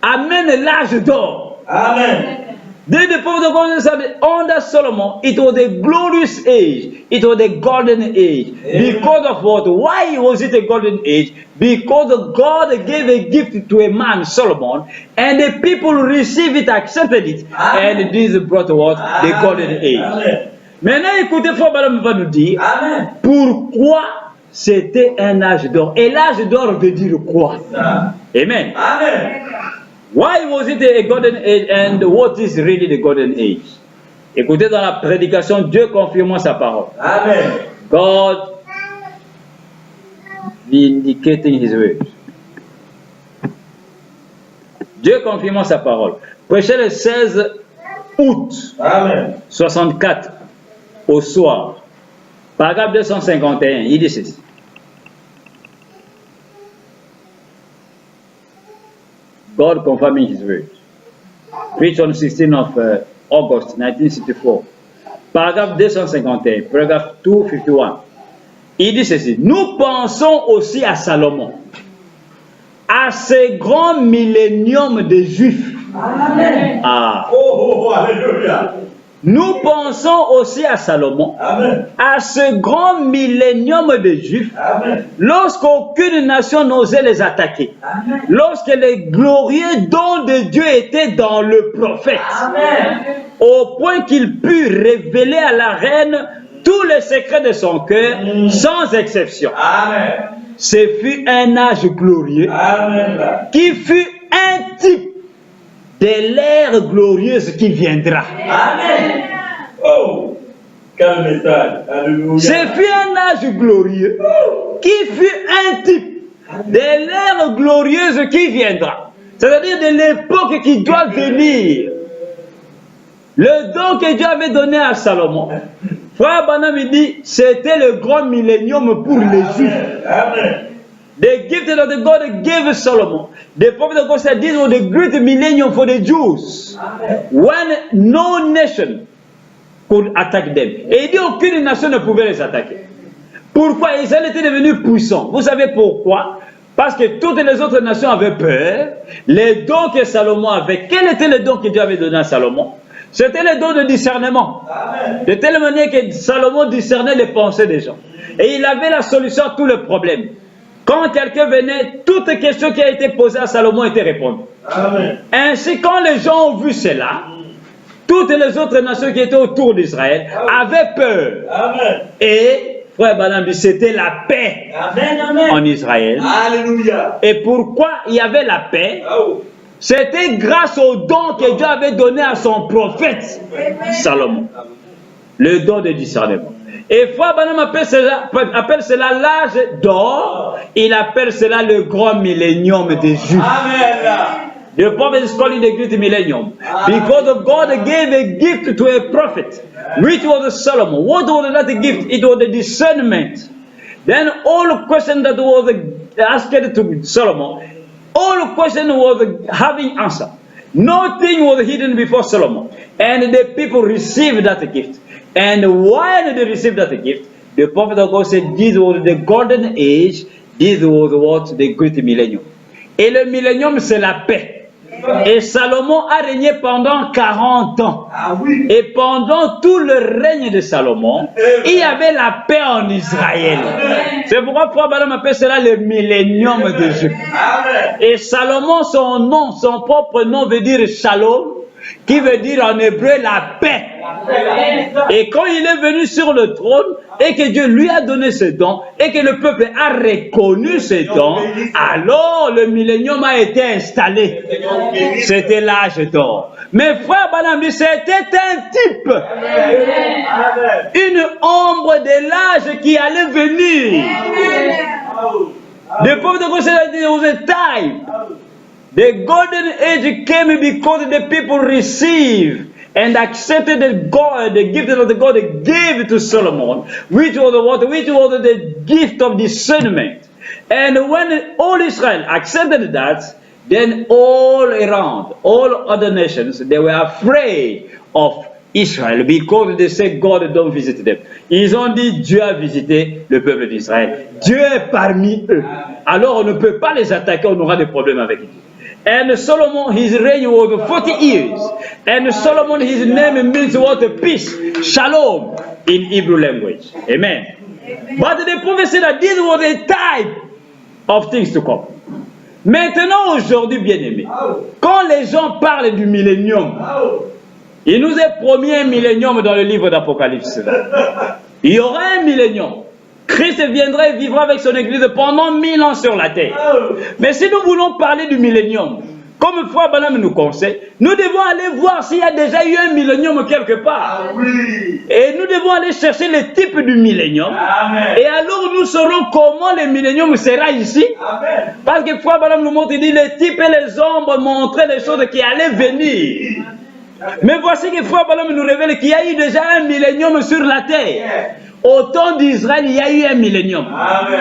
amène l'âge d'or. Amen. Then the prophet of God under Solomon, it was a glorious age. It was a golden age. Amen. Because of what? Why was it a golden age? Because God gave a gift to a man, Solomon, and the people received it, accepted it, Amen. and this brought what? The golden age. Amen. Maintenant, écoutez, Frère Branham va nous dire Amen. pourquoi c'était un âge d'or. Et l'âge d'or veut dire quoi? Amen. Amen. Why was it a golden age and what is really the golden age? Écoutez dans la prédication, Dieu confirmant sa parole. Amen. God vindicating his word. Dieu confirmant sa parole. Prêché le 16 août Amen. 64 au soir. Paragraphe 251, il dit ceci. God confirming His word. Preached on 16 of August 1964. Paragraphe 251, paragraphe 251. Il dit ceci. Nous pensons aussi à Salomon, à ce grand millénium de Juifs. Amen. Ah. Oh, alléluia. Nous pensons aussi à Salomon, Amen. à ce grand millénium de Juifs, Amen. lorsqu'aucune nation n'osait les attaquer, Amen. lorsque les glorieux dons de Dieu étaient dans le prophète, Amen. au point qu'il put révéler à la reine tous les secrets de son cœur, sans exception. Amen. Ce fut un âge glorieux Amen. qui fut un type de l'ère glorieuse qui viendra. Amen. Oh, quel message. Alléluia. Ce fut un âge glorieux qui fut un type de l'ère glorieuse qui viendra. C'est-à-dire de l'époque qui doit venir. Le don que Dieu avait donné à Salomon, Frère Branham dit, c'était le grand millénium pour les Juifs. Amen. The gift that God gave Solomon, the prophet of God said, this was the great millennium for the Jews, when no nation could attack them. Et il dit aucune nation ne pouvait les attaquer. Pourquoi? Israël était devenu puissant. Vous savez pourquoi? Parce que toutes les autres nations avaient peur. Les dons que Salomon avait, quel était le don que Dieu avait donné à Salomon? C'était le don de discernement. Amen. De telle manière que Salomon discernait les pensées des gens. Et il avait la solution à tous les problèmes. Quand quelqu'un venait, toute question qui a été posée à Salomon était répondue. Amen. Ainsi, quand les gens ont vu cela, toutes les autres nations qui étaient autour d'Israël avaient peur. Amen. Et, frère Branham dit, c'était la paix Amen. Amen. en Israël. Alléluia. Et pourquoi il y avait la paix? Oh. C'était grâce au don que Dieu avait donné à son prophète Salomon. Le don de discernement. Et frère Branham appelle cela l'âge d'or. Il appelle cela le grand millénium des Juifs. Amen. The prophet is calling the great millennium. Because God gave a gift to a prophet, which was Solomon. What was that gift? It was the discernment. Then all question that was asked to Solomon, all question was having answer. Nothing was hidden before Solomon. And the people received that gift. And when they received that gift, the prophet of God said, this was the golden age, this was what? The great millennium. Et le millénium, c'est la paix. Et Salomon a régné pendant 40 ans. Ah oui. Et pendant tout le règne de Salomon, il y avait la paix en Israël. C'est pourquoi Frère Branham appelle cela le millénium de Dieu. Amen. Et Salomon, son nom, son propre nom veut dire Shalom, qui veut dire en hébreu la paix. Et quand il est venu sur le trône, et que Dieu lui a donné ce don, et que le peuple a reconnu ce don, alors le millénium a été installé. C'était l'âge d'or. Mais frère Branham dit, c'était un type, Amen. une ombre de l'âge qui allait venir. The prophet of God said that there was a time. The golden age came because the people received and accepted the gift that the God gave to Solomon, which was what? Which was the gift of discernment. And when all Israel accepted that, then all around, all other nations, they were afraid of Israël because they said God don't visit them. Ils ont dit Dieu a visité le peuple d'Israël. Dieu est parmi eux. Alors on ne peut pas les attaquer, on aura des problèmes avec Dieu. And Solomon, his reign was 40 years. And Solomon, his name means what? Peace, shalom in Hebrew language. Amen. But the prophet said that this was a type of things to come. Maintenant, aujourd'hui, bien-aimés, quand les gens parlent du millénium, il nous est promis un millénium dans le livre d'Apocalypse. Il y aura un millénium. Christ viendra et vivra avec son église pendant 1000 ans sur la terre. Mais si nous voulons parler du millénium, comme Frère Branham nous conseille, nous devons aller voir s'il y a déjà eu un millénium quelque part. Et nous devons aller chercher le type du millénium. Et alors nous saurons comment le millénium sera ici. Parce que Frère Branham nous montre, il dit, les types et les ombres montraient les choses qui allaient venir. Mais voici que Frère Branham nous révèle qu'il y a eu déjà un millénium sur la terre. Au temps d'Israël, il y a eu un millénium.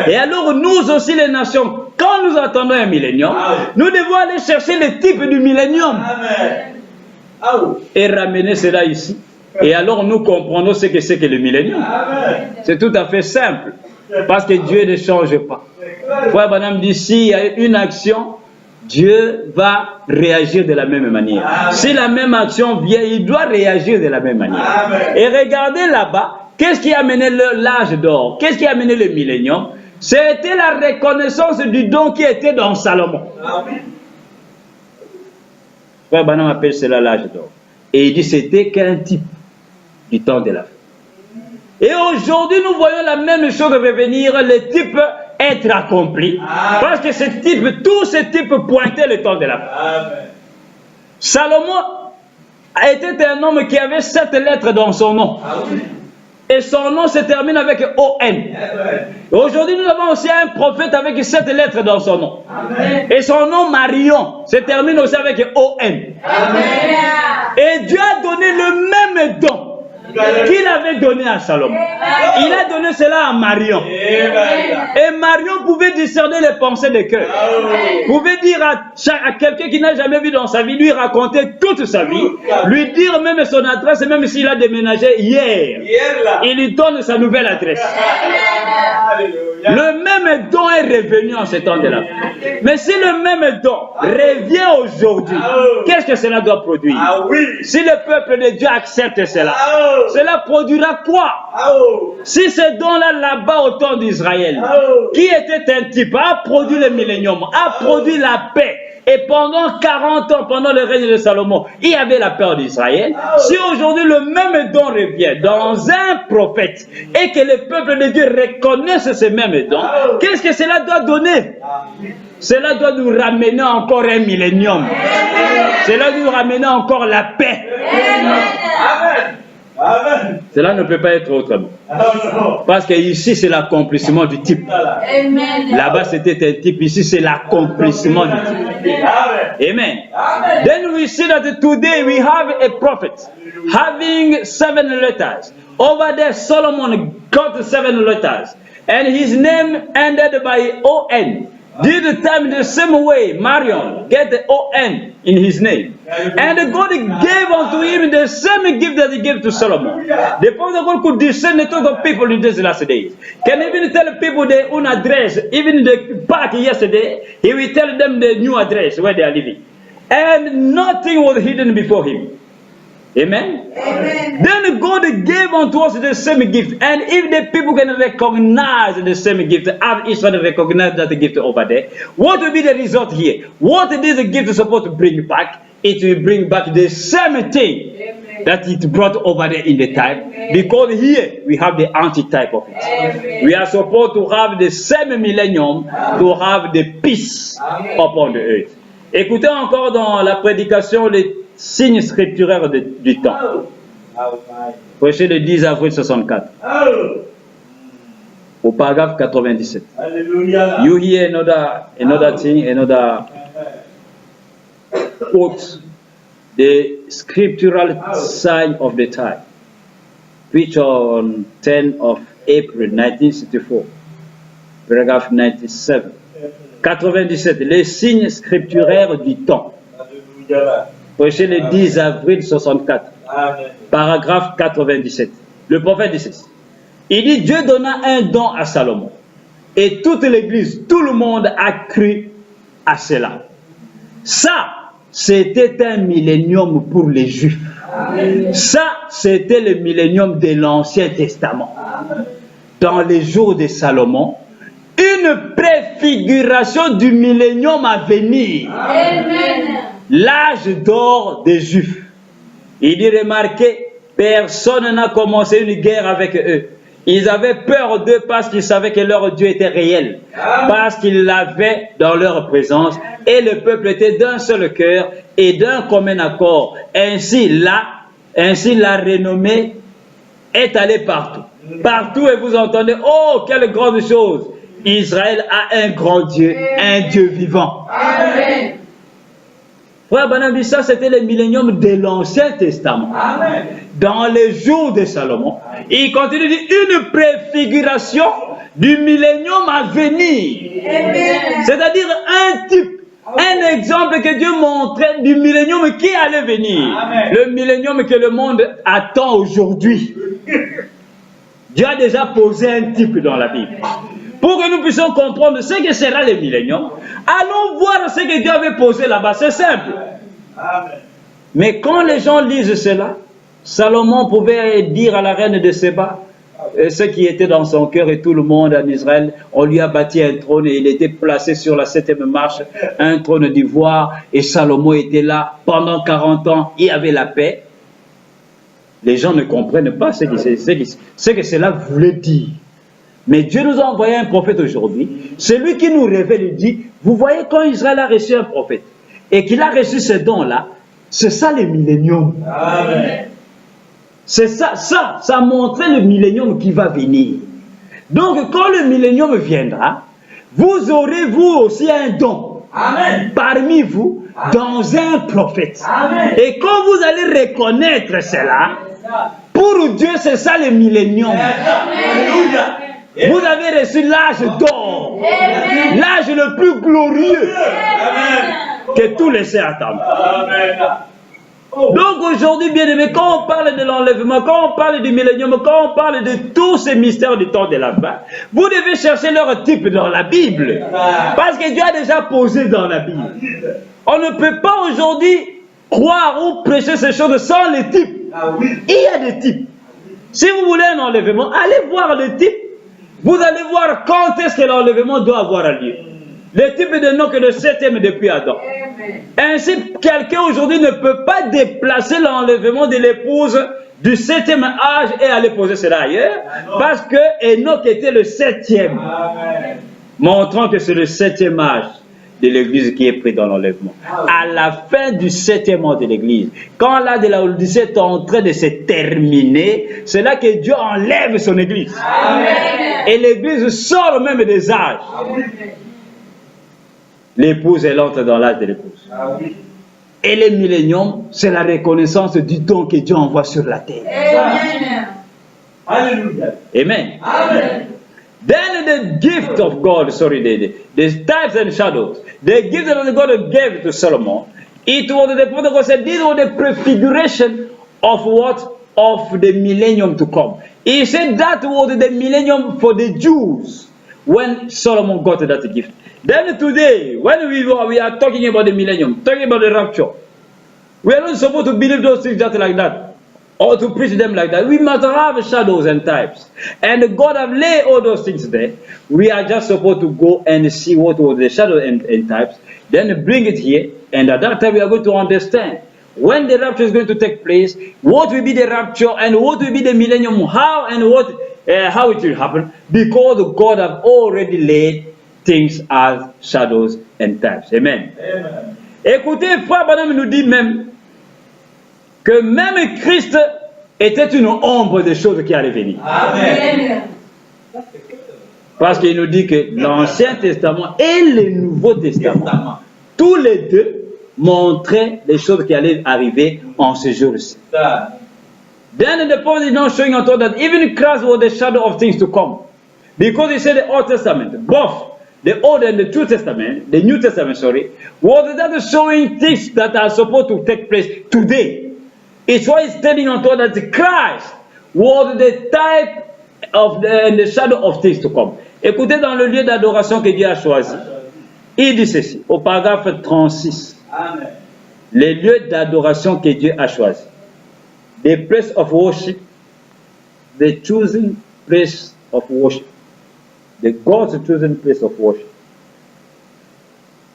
Et alors, nous aussi, les nations, quand quand nous attendons un millénium, nous devons aller chercher le type du millénium et ramener cela ici. Et alors nous comprenons ce que c'est que le millénium. C'est tout à fait simple. Parce que Dieu ne change pas. Frère Branham dit, s'il y a une action, Dieu va réagir de la même manière. Si la même action vient, il doit réagir de la même manière. Et regardez là-bas, qu'est-ce qui a amené l'âge d'or? Qu'est-ce qui a amené le millénium? C'était la reconnaissance du don qui était dans Salomon. Frère Branham appelle cela l'âge d'or. Et il dit, c'était qu'un type du temps de la fin. Et aujourd'hui, nous voyons la même chose revenir, le type être accompli. Parce que ce type, tous ces types pointaient le temps de la fin. Salomon était un homme qui avait 7 lettres dans son nom. Et son nom se termine avec O-N. Aujourd'hui, nous avons aussi un prophète avec 7 lettres dans son nom. Et son nom, Marion, se termine aussi avec O-N. Et Dieu a donné le même don qu'il avait donné à Salomon. Il a donné cela à Marion. Et Marion pouvait discerner les pensées de cœur. Pouvait dire à quelqu'un qui n'a jamais vu dans sa vie, lui raconter toute sa vie, lui dire même son adresse, même s'il a déménagé hier. Il lui donne sa nouvelle adresse. Le même don est revenu en ce temps de la fin. Mais si le même don revient aujourd'hui, qu'est-ce que cela doit produire? Si le peuple de Dieu accepte cela, cela produira quoi? Si ce don-là, là-bas au temps d'Israël, qui était un type, a produit le millénium, a produit la paix, et pendant 40 ans, pendant le règne de Salomon, il y avait la paix d'Israël. Si aujourd'hui le même don revient dans un prophète, et que le peuple de Dieu reconnaisse ce même don, qu'est-ce que cela doit donner? Cela doit nous ramener encore un millénium. Cela doit nous ramener encore la paix. Amen. Cela ne peut pas être autrement. Parce que ici c'est l'accomplissement du type. Là-bas c'était un type, ici c'est l'accomplissement du type. Amen. Then we see that today we have a prophet having 7 letters. Over there Solomon got 7 letters. And his name ended by O-N. Did the time the same way Marion get the O-N in his name. And God gave unto him the same gift that he gave to Solomon. The Father God could discern the thoughts of people in these last days. Can even tell people their own address. Even the back yesterday, he will tell them the new address where they are living. And nothing was hidden before him. Amen? Amen. Then God gave unto us the same gift. And if the people can recognize the same gift, as Israel recognize that gift over there, what will be the result here? What is the gift supposed to bring back? It will bring back the same thing. Amen. That it brought over there in the time. Amen. Because here we have the antitype of it. Amen. We are supposed to have the same millennium to have the peace upon the earth. Écoutez encore dans la prédication les signes scripturaires du temps. Prêché le 10 avril 64. Au paragraphe 97. Alléluia. You hear another thing, another quote, the scriptural sign of the time, which on 10 of April 1964, paragraphe 97. 97, les signes scripturaires du temps. Prêché le 10 avril 64. Amen. Paragraphe 97. Le prophète dit ceci. Il dit, Dieu donna un don à Salomon. Et toute l'église, tout le monde a cru à cela. Ça, c'était un millénium pour les Juifs. Amen. Ça, c'était le millénium de l'Ancien Testament. Amen. Dans les jours de Salomon, une préfiguration du millénium à venir. Amen. L'âge d'or des Juifs. Il dit, remarquez, personne n'a commencé une guerre avec eux. Ils avaient peur d'eux parce qu'ils savaient que leur Dieu était réel. Parce qu'ils l'avaient dans leur présence. Et le peuple était d'un seul cœur et d'un commun accord. Ainsi la renommée est allée partout. Partout et vous entendez, oh, quelle grande chose. Israël a un grand Dieu, un Dieu vivant. Amen. Frère Branham dit ça, c'était le millénium de l'Ancien Testament. Amen. Dans les jours de Salomon. Il continue de dire une préfiguration du millénium à venir. C'est-à-dire un type, un exemple que Dieu montrait du millénium qui allait venir. Amen. Le millénium que le monde attend aujourd'hui. Dieu a déjà posé un type dans la Bible. Pour que nous puissions comprendre ce que sera le millénium, allons voir ce que Dieu avait posé là-bas. C'est simple. Amen. Mais quand les gens lisent cela, Salomon pouvait dire à la reine de Séba, ce qui était dans son cœur et tout le monde en Israël, on lui a bâti un trône et il était placé sur la 7e marche, un trône d'ivoire, et Salomon était là pendant 40 ans, il y avait la paix. Les gens ne comprennent pas ce que cela voulait dire. Mais Dieu nous a envoyé un prophète aujourd'hui, celui qui nous révèle, il dit, vous voyez quand Israël a reçu un prophète, et qu'il a reçu ce don-là, c'est ça le millénium. Amen. C'est ça montrait le millénium qui va venir. Donc, quand le millénium viendra, vous aurez vous aussi un don. Amen. Parmi vous, dans un prophète. Amen. Et quand vous allez reconnaître cela, pour Dieu, c'est ça le millénium. Alléluia. Vous avez reçu l'âge d'or, l'âge le plus glorieux Amen. que tous les saints attendent. Amen. Donc aujourd'hui, bien aimé, quand on parle de l'enlèvement, quand on parle du millénium, quand on parle de tous ces mystères du temps de la fin, vous devez chercher leur type dans la Bible. Parce que Dieu a déjà posé dans la Bible. On ne peut pas aujourd'hui croire ou prêcher ces choses sans les types. Ah oui. Il y a des types. Si vous voulez un enlèvement, allez voir le type. Vous allez voir quand est-ce que l'enlèvement doit avoir lieu. Le type de Enoch est le 7e depuis Adam. Ainsi, quelqu'un aujourd'hui ne peut pas déplacer l'enlèvement de l'épouse du 7e âge et aller poser cela ailleurs, parce que Enoch était le 7e, Amen. montrant que c'est le 7e âge de l'Église qui est pris dans l'enlèvement. À la fin du 7e âge de l'Église, quand l'âge de la Odyssée est en train de se terminer, c'est là que Dieu enlève son Église. Amen. Et l'Église sort même des âges. L'épouse, elle entre dans l'âge de l'épouse. Ah oui. Et le millénium, c'est la reconnaissance du don que Dieu envoie sur la terre. Alléluia. Amen. Amen. Then the gift of God, the types and shadows, the gift that God gave to Solomon, it was the prophet God said, this was the prefiguration of what? Of the millennium to come. He said that was the millennium for the Jews when Solomon got that gift. Then today, when we are talking about the millennium, talking about the rapture, we are not supposed to believe those things just like that, or to preach them like that. We must have shadows and types. And God have laid all those things there. We are just supposed to go and see what was the shadow and types, then bring it here, and at that time we are going to understand when the rapture is going to take place, what will be the rapture, and what will be the millennium, how and what, how it will happen, because God have already laid things as shadows and types. Amen. Amen. Écoutez, Frère Branham nous dit même que même Christ était une ombre des choses qui allaient venir. Amen. Parce qu'il nous dit que l'Ancien Testament et le Nouveau Testament, tous les deux montraient les choses qui allaient arriver en ce jour-ci. Then the prophet is now showing us that even Christ was the shadow of things to come. Because he said the Old Testament, both the Old and the New Testament, was that showing things that are supposed to take place today. It's why he's telling us that Christ was the type of the shadow of things to come. Écoutez dans le lieu d'adoration que Dieu a choisi. Il dit ceci, au paragraphe 36. Amen. Les lieux d'adoration que Dieu a choisi. The place of worship, the chosen place of worship. The God's chosen place of worship.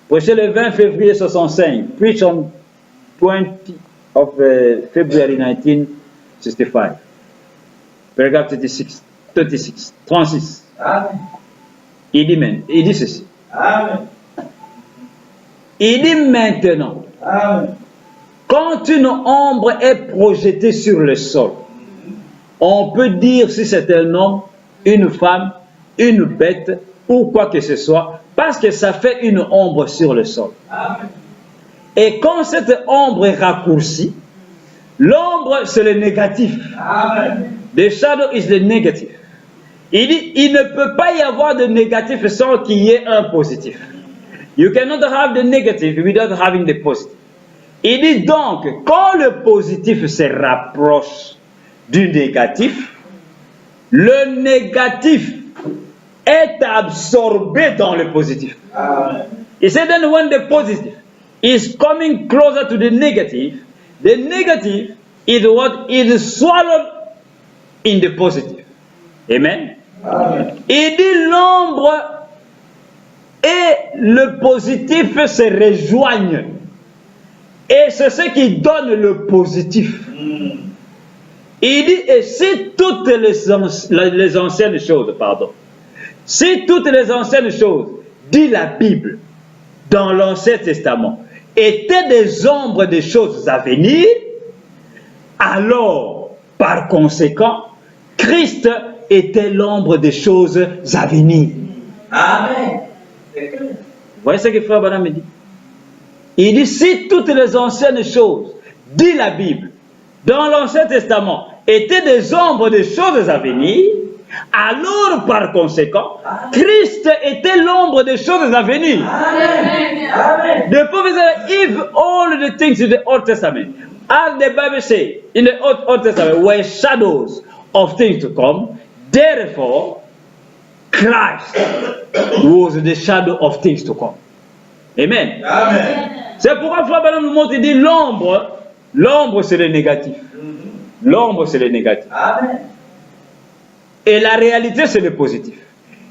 Prêché le 20 février 65. Preach on 20 of February 1965. Paragraphe 36. Amen. Il dit ceci. Amen. Il dit maintenant, Amen. quand une ombre est projetée sur le sol, on peut dire si c'est un homme, une femme, une bête ou quoi que ce soit, parce que ça fait une ombre sur le sol. Amen. Et quand cette ombre est raccourcie, l'ombre c'est le négatif. Amen. The shadow is the negative. Il dit, il ne peut pas y avoir de négatif sans qu'il y ait un positif. You cannot have the negative without having the positive. Il dit donc, quand le positif se rapproche du négatif, le négatif est absorbé dans le positif. He said then when the positive is coming closer to the negative is what is swallowed in the positive. Amen. Il dit l'ombre et le positif se rejoignent. Et c'est ce qui donne le positif. Il dit, et si toutes les anciennes choses, si toutes les anciennes choses, dit la Bible, dans l'Ancien Testament, étaient des ombres des choses à venir, alors, par conséquent, Christ était l'ombre des choses à venir. Amen. Vous voyez ce que Frère Branham me dit? Il dit, si toutes les anciennes choses, dit la Bible, dans l'Ancien Testament, étaient des ombres des choses à venir, alors par conséquent, Christ était l'ombre des choses à venir. Amen. The prophet said, if all the things in the Old Testament, as the Bible says, in the Old Testament, were shadows of things to come, therefore, Christ was the shadow of things to come. Amen. Amen. C'est pourquoi Frère Branham nous montre, il dit l'ombre c'est le négatif. L'ombre c'est le négatif. Amen. Et la réalité c'est le positif.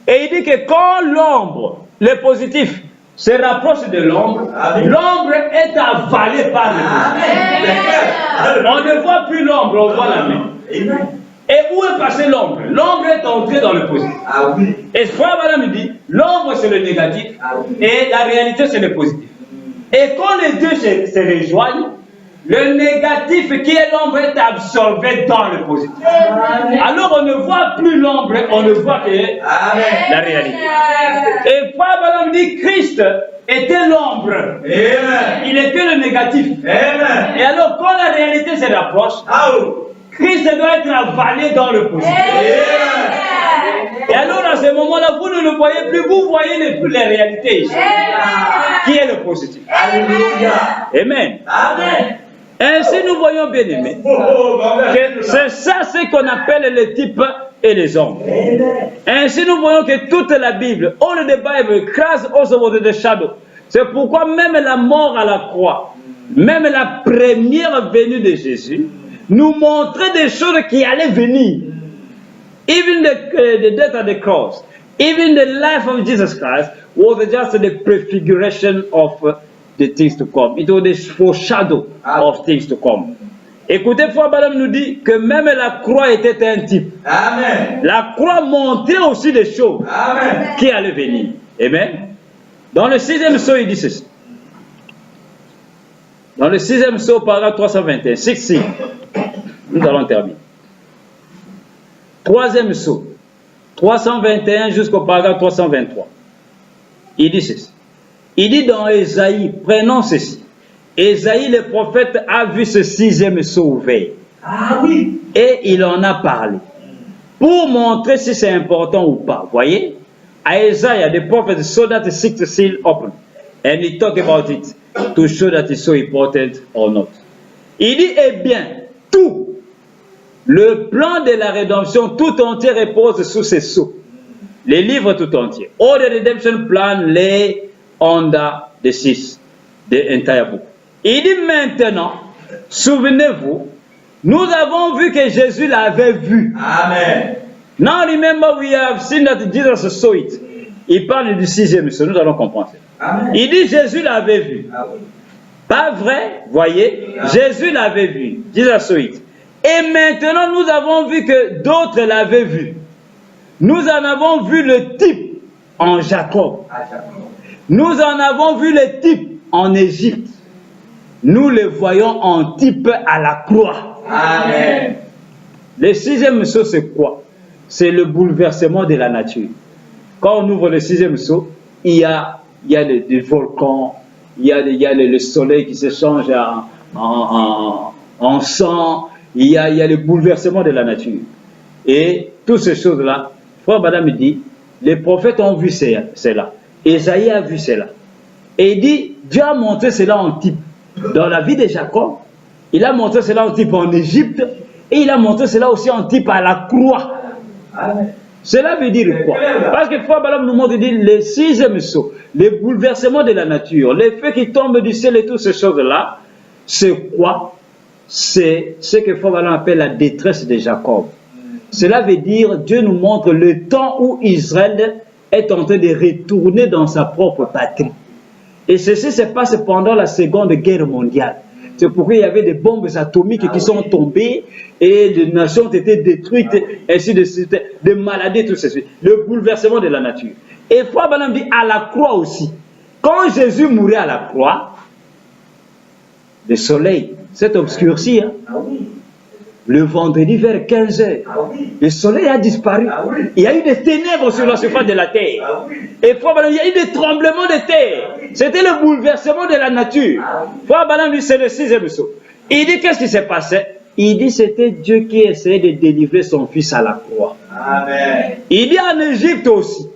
Et il dit que quand l'ombre, le positif, se rapproche de l'ombre, l'ombre est avalée par le positif. On ne voit plus l'ombre, on voit la main. Amen. Et où est passée l'ombre? L'ombre est entrée dans le positif. Ah oui. Et Frère Branham dit, l'ombre c'est le négatif et la réalité c'est le positif. Et quand les deux se rejoignent, le négatif qui est l'ombre est absorbé dans le positif. Amen. Alors on ne voit plus l'ombre, on ne voit que la réalité. Et Frère Branham dit, Christ était l'ombre. Amen. Il était le négatif. Amen. Et alors quand la réalité se rapproche, Christ doit être avalé dans le positif. Et alors à ce moment-là, vous ne le voyez plus, vous voyez plus les réalités ici. Qui est le positif? Alléluia. Amen. Amen. Ainsi nous voyons bien aimés que c'est ça ce qu'on appelle les types et les ombres. Ainsi nous voyons que toute la Bible, all the Bible, Christ also was the shadow. C'est pourquoi même la mort à la croix, même la première venue de Jésus, nous montrait des choses qui allaient venir. Even the death of the cross, even the life of Jesus Christ was just the prefiguration of the things to come. It was the foreshadow of things to come. Écoutez, Frère Branham nous dit que même la croix était un type. Amen. La croix montrait aussi des choses qui allaient venir. Amen. Dans le 6e psaume, il dit ceci. Dans le 6e psaume, paragraphe 321, 6. Nous allons terminer. 3e psaume, 321 jusqu'au paragraphe 323. Il dit ceci. Il dit dans Ésaïe, prenons ceci. Ésaïe, le prophète, a vu ce 6e psaume ouvert. Ah oui. Et il en a parlé. Pour montrer si c'est important ou pas. Voyez? Isaiah, the prophet, saw that the 6th seal open. And he talked about it to show that it's so important or not. Il dit, eh bien, tout. Le plan de la rédemption tout entier repose sous ces sceaux. Les livres tout entiers. All the redemption plan lay under the seas. The entire book. Il dit maintenant, souvenez-vous, nous avons vu que Jésus l'avait vu. Amen. Now remember, we have seen that Jesus saw it. Il parle du 6e psaume, nous allons comprendre. Amen. Il dit Jésus l'avait vu. Ah oui. Pas vrai, voyez, Jésus l'avait vu. Jesus saw it. Et maintenant, nous avons vu que d'autres l'avaient vu. Nous en avons vu le type en Jacob. Nous en avons vu le type en Égypte. Nous le voyons en type à la croix. Amen. Le 6e psaume, c'est quoi? C'est le bouleversement de la nature. Quand on ouvre le 6e psaume, il y a des volcans, il y a le soleil qui se change en sang, il y a le bouleversement de la nature. Et toutes ces choses-là Frère Madame dit, les prophètes ont vu cela. Ésaïe a vu cela. Et il dit, Dieu a montré cela en type. Dans la vie de Jacob, il a montré cela en type en Égypte, et il a montré cela aussi en type à la croix. Amen. Cela veut dire quoi? Parce que Frère Balaam nous montre, il dit, le sixième saut, les bouleversements de la nature, les feux qui tombent du ciel et toutes ces choses-là, c'est quoi? C'est ce que Frère Balaam appelle la détresse de Jacob. Cela veut dire, Dieu nous montre le temps où Israël est en train de retourner dans sa propre patrie. Et ceci se passe pendant la Seconde Guerre mondiale. C'est pourquoi il y avait des bombes atomiques qui sont tombées et des nations ont été détruites, ainsi de suite, des maladies, tout ceci. Le bouleversement de la nature. Et Frère Balaam dit à la croix aussi. Quand Jésus mourait à la croix, le soleil s'est obscurci. Hein? Le vendredi vers 15 h, le soleil a disparu. Il y a eu des ténèbres sur la surface de la terre. Et Frère Balaam, il y a eu des tremblements de terre. C'était le bouleversement de la nature. Frère Balaam dit, c'est le sixième saut. Il dit, qu'est-ce qui s'est passé? Il dit, c'était Dieu qui essayait de délivrer son fils à la croix. Amen. Il dit en Égypte aussi,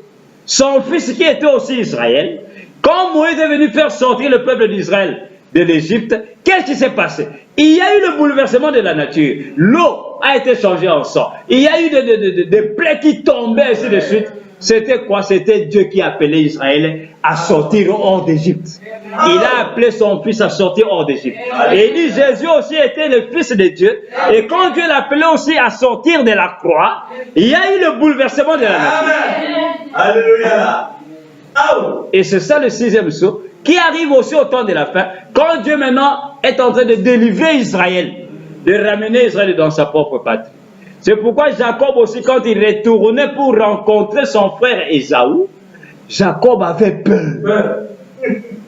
son fils qui était aussi Israël, quand Moïse est venu faire sortir le peuple d'Israël de l'Égypte, qu'est-ce qui s'est passé? Il y a eu le bouleversement de la nature. L'eau a été changée en sang. Il y a eu des plaies qui tombaient, ainsi de suite. C'était quoi? C'était Dieu qui appelait Israël à sortir hors d'Égypte. Il a appelé son fils à sortir hors d'Égypte. Et il dit, Jésus aussi était le fils de Dieu. Et quand Dieu l'appelait aussi à sortir de la croix, il y a eu le bouleversement de la nature. Alléluia. Et c'est ça le sixième saut qui arrive aussi au temps de la fin, quand Dieu maintenant est en train de délivrer Israël, de ramener Israël dans sa propre patrie. C'est pourquoi Jacob aussi, quand il retournait pour rencontrer son frère Ésaü, Jacob avait peur.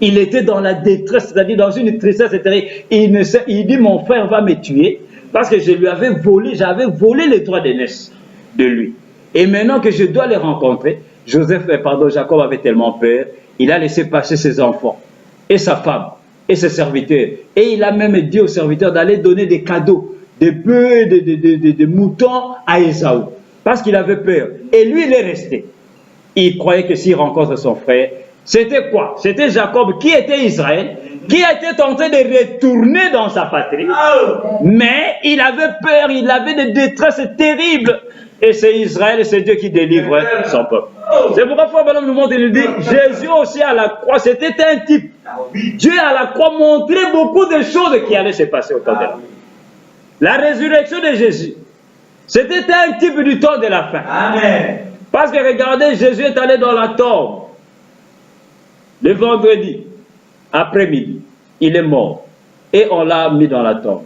Il était dans la détresse, c'est-à-dire dans une tristesse terrible. Il dit, mon frère va me tuer, parce que je lui avais volé, j'avais volé les droits d'aînesse de lui. Et maintenant que je dois les rencontrer, Jacob avait tellement peur, il a laissé passer ses enfants, et sa femme, et ses serviteurs. Et il a même dit aux serviteurs d'aller donner des cadeaux, des bœufs, des moutons à Ésaü, parce qu'il avait peur. Et lui, il est resté. Il croyait que s'il rencontre son frère, c'était quoi? C'était Jacob qui était Israël, qui était tenté de retourner dans sa patrie. Mais il avait peur, il avait des détresses terribles. Et c'est Israël et c'est Dieu qui délivre son peuple. C'est pourquoi Frère Balaam nous montre, il nous dit, Jésus aussi à la croix, c'était un type. Dieu à la croix montrait beaucoup de choses qui allaient se passer au temps de la fin. La résurrection de Jésus, c'était un type du temps de la fin. Amen. Parce que regardez, Jésus est allé dans la tombe. Le vendredi, après-midi, il est mort. Et on l'a mis dans la tombe.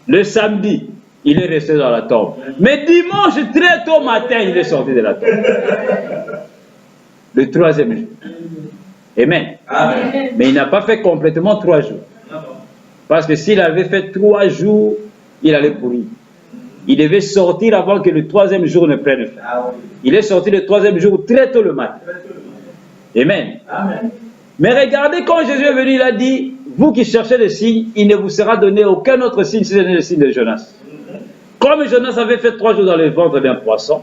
Le samedi, il est resté dans la tombe. Mais dimanche, très tôt matin, il est sorti de la tombe. Le troisième jour. Amen. Amen. Mais il n'a pas fait complètement 3 jours. Parce que s'il avait fait 3 jours, il allait pourrir. Il devait sortir avant que le 3e jour ne prenne fin. Il est sorti le 3e jour très tôt le matin. Amen. Amen. Mais regardez, quand Jésus est venu, il a dit, vous qui cherchez le signe, il ne vous sera donné aucun autre signe si ce n'est le signe de Jonas. Comme Jonas avait fait 3 jours dans le ventre d'un poisson,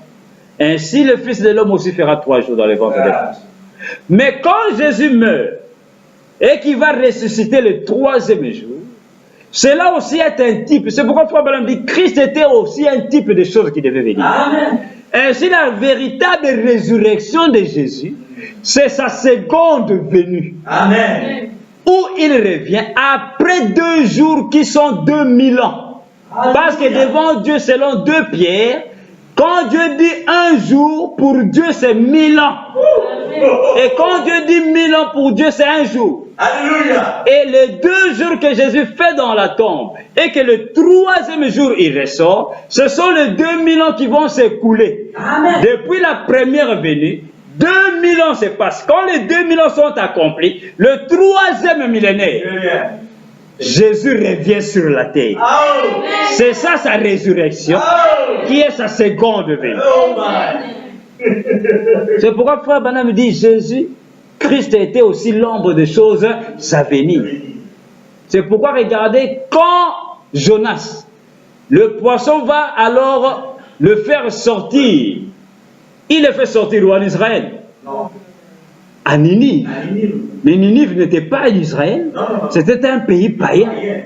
ainsi le Fils de l'homme aussi fera 3 jours dans le ventre d'un poisson. Mais quand Jésus meurt et qu'il va ressusciter le 3e jour, cela aussi est un type. C'est pourquoi Frère Balaam dit Christ était aussi un type de choses qui devait venir. Amen. Ainsi la véritable résurrection de Jésus, c'est sa seconde venue. Amen. Où il revient après 2 jours qui sont 2000 ans. Amen. Parce que devant Dieu, selon 2 Pierre, quand Dieu dit 1 jour, pour Dieu c'est 1000 ans. Et quand Dieu dit 1000 ans, pour Dieu c'est 1 jour. Alléluia. Et les 2 jours que Jésus fait dans la tombe, et que le 3e jour il ressort, ce sont les 2000 ans qui vont s'écouler. Depuis la première venue, 2000 ans se passent. Quand les 2000 ans sont accomplis, le 3e millénaire, Jésus revient sur la terre. Oh. C'est ça sa résurrection, qui est sa seconde venue. Oh. C'est pourquoi Frère Balaam dit Jésus, Christ était aussi l'ombre des choses sa venue. C'est pourquoi regardez, quand Jonas, le poisson va alors le faire sortir Il les fait sortir où en Israël? Non. À Ninive. À Ninive. Mais Ninive n'était pas en Israël. Non. C'était un pays païen. Païen.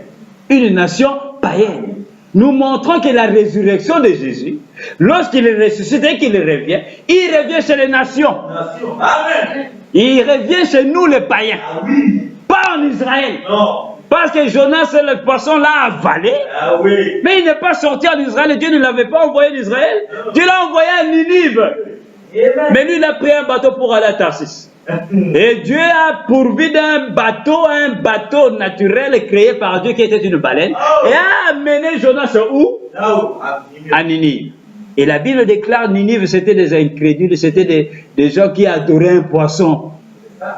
Une nation païenne. Nous montrons que la résurrection de Jésus, lorsqu'il est ressuscité et qu'il revient, il revient chez les nations. Nation. Amen. Il revient chez nous les païens. Ah oui. Pas en Israël. Non. Parce que Jonas, le poisson, l'a avalé. Ah oui. Mais il n'est pas sorti en Israël. Dieu ne l'avait pas envoyé en Israël. Dieu l'a envoyé à Ninive. Amen. Mais lui, il a pris un bateau pour aller à Tarsis. Et Dieu a pourvu d'un bateau, un bateau naturel créé par Dieu qui était une baleine. Et a amené Jonas où? À Ninive. Et la Bible déclare Ninive, c'était des incrédules, c'était des gens qui adoraient un poisson.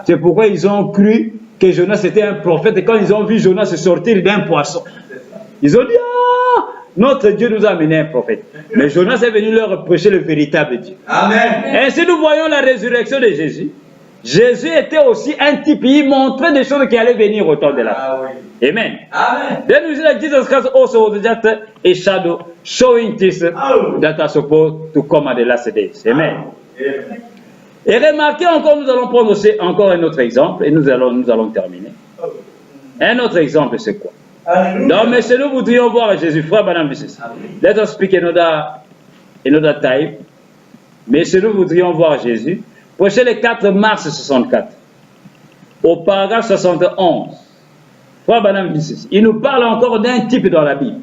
C'est pourquoi ils ont cru que Jonas était un prophète. Et quand ils ont vu Jonas sortir d'un poisson, ils ont dit, ah, notre Dieu nous a amené un prophète. Mais Jonas est venu leur prêcher le véritable Dieu. Amen. Ainsi nous voyons la résurrection de Jésus. Jésus était aussi un type, il montrait des choses qui allaient venir au temps de la fin. Ah oui. Amen. Amen. Then we see that Jesus Christ also was just a shadow showing things that are supposed to come at the last days. Amen. Amen. Et remarquez encore, nous allons prendre aussi encore un autre exemple et nous allons terminer. Un autre exemple, c'est quoi? Donc, mais si nous voudrions voir Jésus, frère Madame Bissis, let us speak another time. Mais si nous voudrions voir Jésus, prêchez le 4 mars 64, au paragraphe 71. Frère Madame Bissis, il nous parle encore d'un type dans la Bible.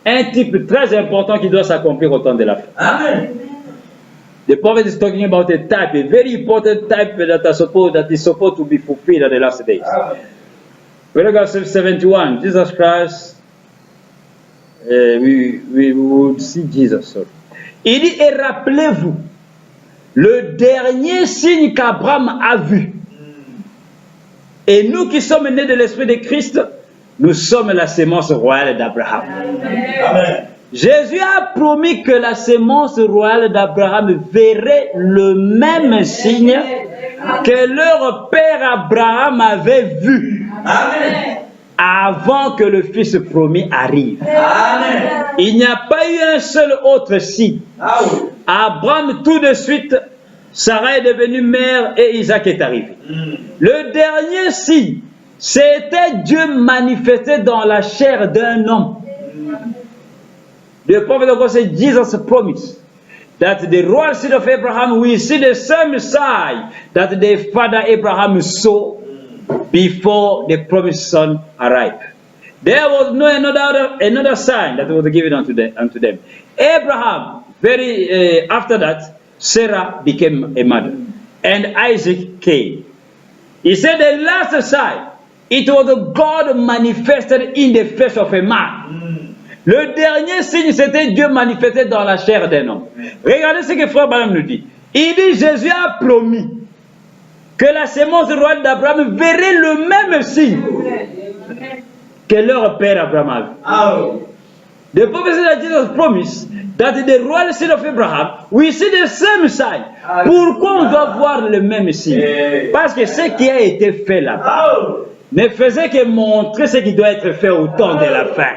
Un type très important qui doit s'accomplir au temps de la fin. Amen. The prophet is talking about a type, a very important type that is supposed to be fulfilled in the last days. Paragraph 71, Jesus Christ, we would see Jesus. Sorry. Il dit, et rappelez-vous, le dernier signe qu'Abraham a vu. Et nous qui sommes nés de l'Esprit de Christ, nous sommes la sémence royale d'Abraham. Amen. Jésus a promis que la sémence royale d'Abraham verrait le même signe que leur père Abraham avait vu. Amen. Avant que le Fils promis arrive. Amen. Il n'y a pas eu un seul autre signe. Ah oui. Abraham, tout de suite, Sarah est devenue mère et Isaac est arrivé. Le dernier signe, c'était Dieu manifesté dans la chair d'un homme. The prophet of God said, Jesus promised that the royal seed of Abraham will see the same sign that the father Abraham saw before the promised son arrived. There was no another sign that was given unto them. Abraham, after that, Sarah became a mother, and Isaac came. He said the last sign, it was God manifested in the face of a man. Le dernier signe, c'était Dieu manifesté dans la chair d'un homme. Regardez ce que frère Balaam nous dit. Il dit, Jésus a promis que la sémence royale d'Abraham verrait le même signe que leur père Abraham a vu. Oh. The prophecy that Jesus promised that the royal seed of Abraham will see the same sign. Pourquoi on doit voir le même signe? Parce que ce qui a été fait là-bas ne faisait que montrer ce qui doit être fait au temps de la fin.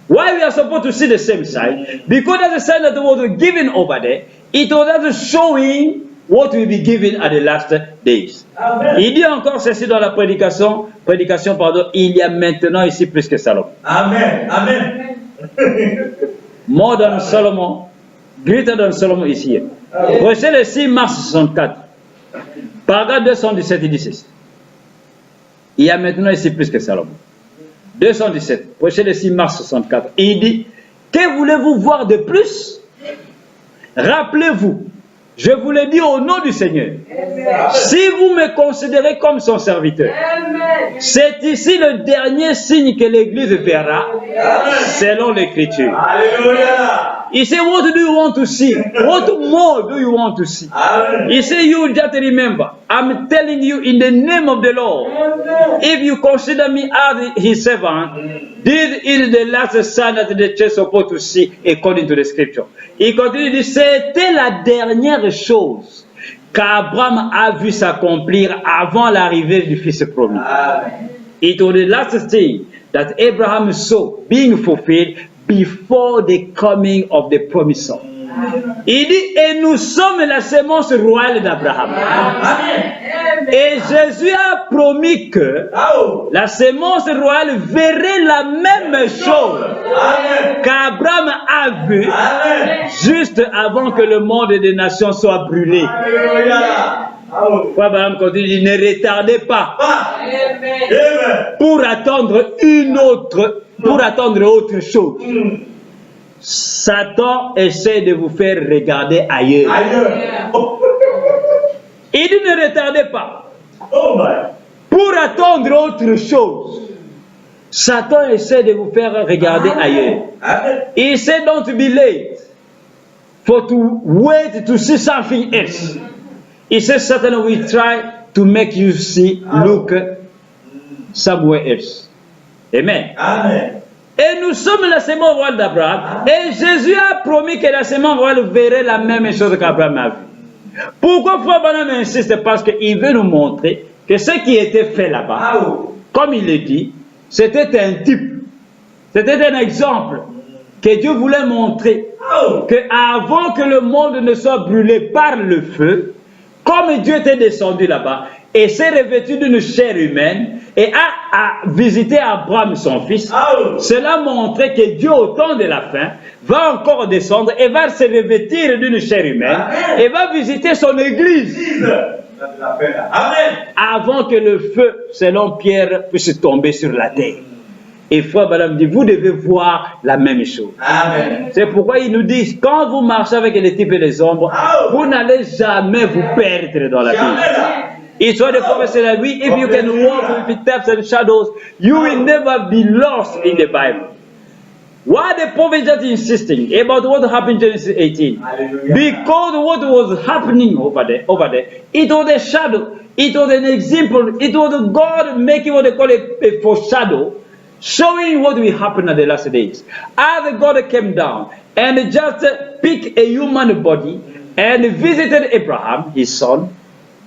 Why we are supposed to see the same sign? Because that's the sign that was given over there. It was just showing what will be given at the last days. Amen. Il dit encore ceci dans la prédication, il y a maintenant ici plus que Salomon. Amen. Amen. More than Solomon, greater than Solomon is here. Prêchez le 6 mars 64, paragraphe 217, il dit ceci. Il y a maintenant ici plus que Salomon. 217, prêchez le 6 mars 64. Il dit, que voulez-vous voir de plus? Rappelez-vous, je vous l'ai dit au nom du Seigneur. Si vous me considérez comme son serviteur, c'est ici le dernier signe que l'Église verra selon l'Écriture. Alléluia. He said, what do you want to see? What more do you want to see? He said, you just remember, I'm telling you in the name of the Lord, if you consider me as his servant, this is the last sign that the church is supposed to see according to the scripture. Il continue de dire, c'était la dernière chose qu'Abraham a vu s'accomplir avant l'arrivée du Fils promis. It was the last thing that Abraham saw being fulfilled before the coming of the promised son. Il dit, et nous sommes la sémence royale d'Abraham. Amen. Et Jésus a promis que Oh. la sémence royale verrait la même chose Amen. qu'Abraham a vu Amen. juste avant que le monde des nations soit brûlé. Alléluia. Oh. Pourquoi Abraham continue, il ne retardez pas Ah. Amen. pour attendre autre chose. Satan essaie de vous faire regarder ailleurs. Ailleurs. Oh. Il dit ne retardez pas Oh my. pour attendre autre chose. Satan essaie de vous faire regarder ailleurs. Amen. He said, don't be late for to wait to see something else. He says, Satan will try to make you look somewhere else. Amen. Amen. Et nous sommes la sémence royale d'Abraham. Et Jésus a promis que la sémence royale verrait la même chose qu'Abraham a vu. Pourquoi Frère Branham insiste? Parce qu'il veut nous montrer que ce qui était fait là-bas, Oh. comme il le dit, c'était un type, c'était un exemple que Dieu voulait montrer Oh. que avant que le monde ne soit brûlé par le feu, comme Dieu était descendu là-bas et s'est revêtu d'une chair humaine et a visité Abraham son fils, Oh. cela montrait que Dieu au temps de la fin va encore descendre et va se revêtir d'une chair humaine et va visiter son église Amen. avant que le feu, selon Pierre, puisse tomber sur la terre. Et Frère Branham dit, vous devez voir la même chose. Amen. C'est pourquoi il nous dit, quand vous marchez avec les types et les ombres, vous n'allez jamais vous perdre dans la Jamais vie. là. It's what the prophet said that if you can walk with the depths and shadows, you will never be lost in the Bible. Why the prophet is just insisting about what happened in Genesis 18? Hallelujah. Because what was happening over there, it was a shadow, it was an example, it was God making what they call a foreshadow, showing what will happen at the last days. As God came down and just picked a human body and visited Abraham, his son,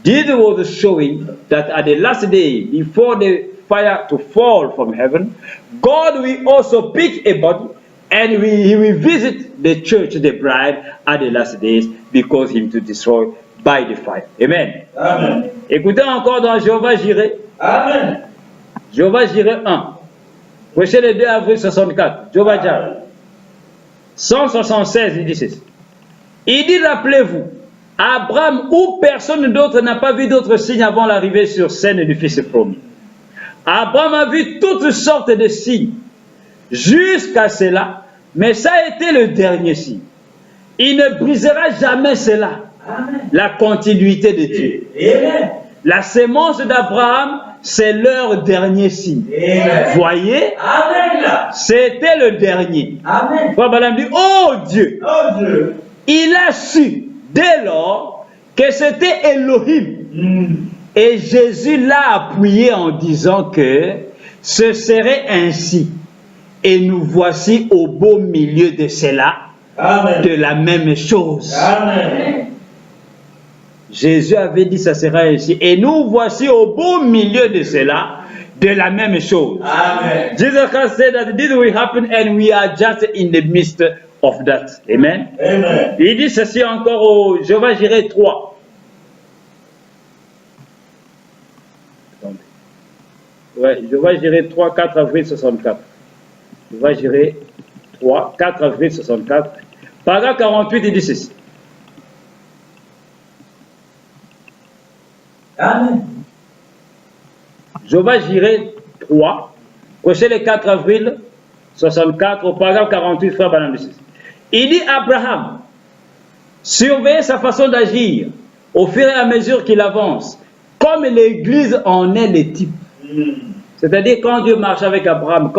this was showing that at the last day, before the fire to fall from heaven, God will also pick a body and he will visit the church, the bride, at the last days, because him to destroy by the fire. Amen. Amen. Écoutez encore dans Jéhovah Jireh, Amen. Jéhovah Jireh 1, prêché le 2 avril 64, Jéhovah Jireh, 176, il dit ceci. Il dit, rappelez-vous, Abraham, où personne d'autre n'a pas vu d'autres signes avant l'arrivée sur scène du Fils promis. Abraham a vu toutes sortes de signes jusqu'à cela, mais ça a été le dernier signe. Il ne brisera jamais cela, la continuité de Dieu. Amen. La sémence d'Abraham, c'est leur dernier signe. Amen. Voyez, Amen. là. c'était le dernier. Amen. Frère Balaam dit, oh Dieu, Oh Dieu. il a su dès lors que c'était Elohim. Et Jésus l'a appuyé en disant que ce serait ainsi. Et nous voici au beau milieu de cela, Amen. de la même chose. Amen. Jésus avait dit ça sera ainsi. Et nous voici au beau milieu de cela, de la même chose. Amen. Jesus Christ said that this will happen and we are just in the midst of that. Amen. Amen. Il dit ceci encore au Jéhovah Jireh 3. Attendez. Ouais, Jéhovah Jireh 3, 4 avril 64. Jéhovah Jireh 3, 4 avril 64. Paragraphe 48, il dit ceci. Amen. Jéhovah Jireh 3, prêché le 4 avril 64, au paragraphe 48, frère Branham dit ceci. Il dit Abraham, surveillez sa façon d'agir au fur et à mesure qu'il avance, comme l'Église en est le type. C'est-à-dire quand Dieu marche avec Abraham,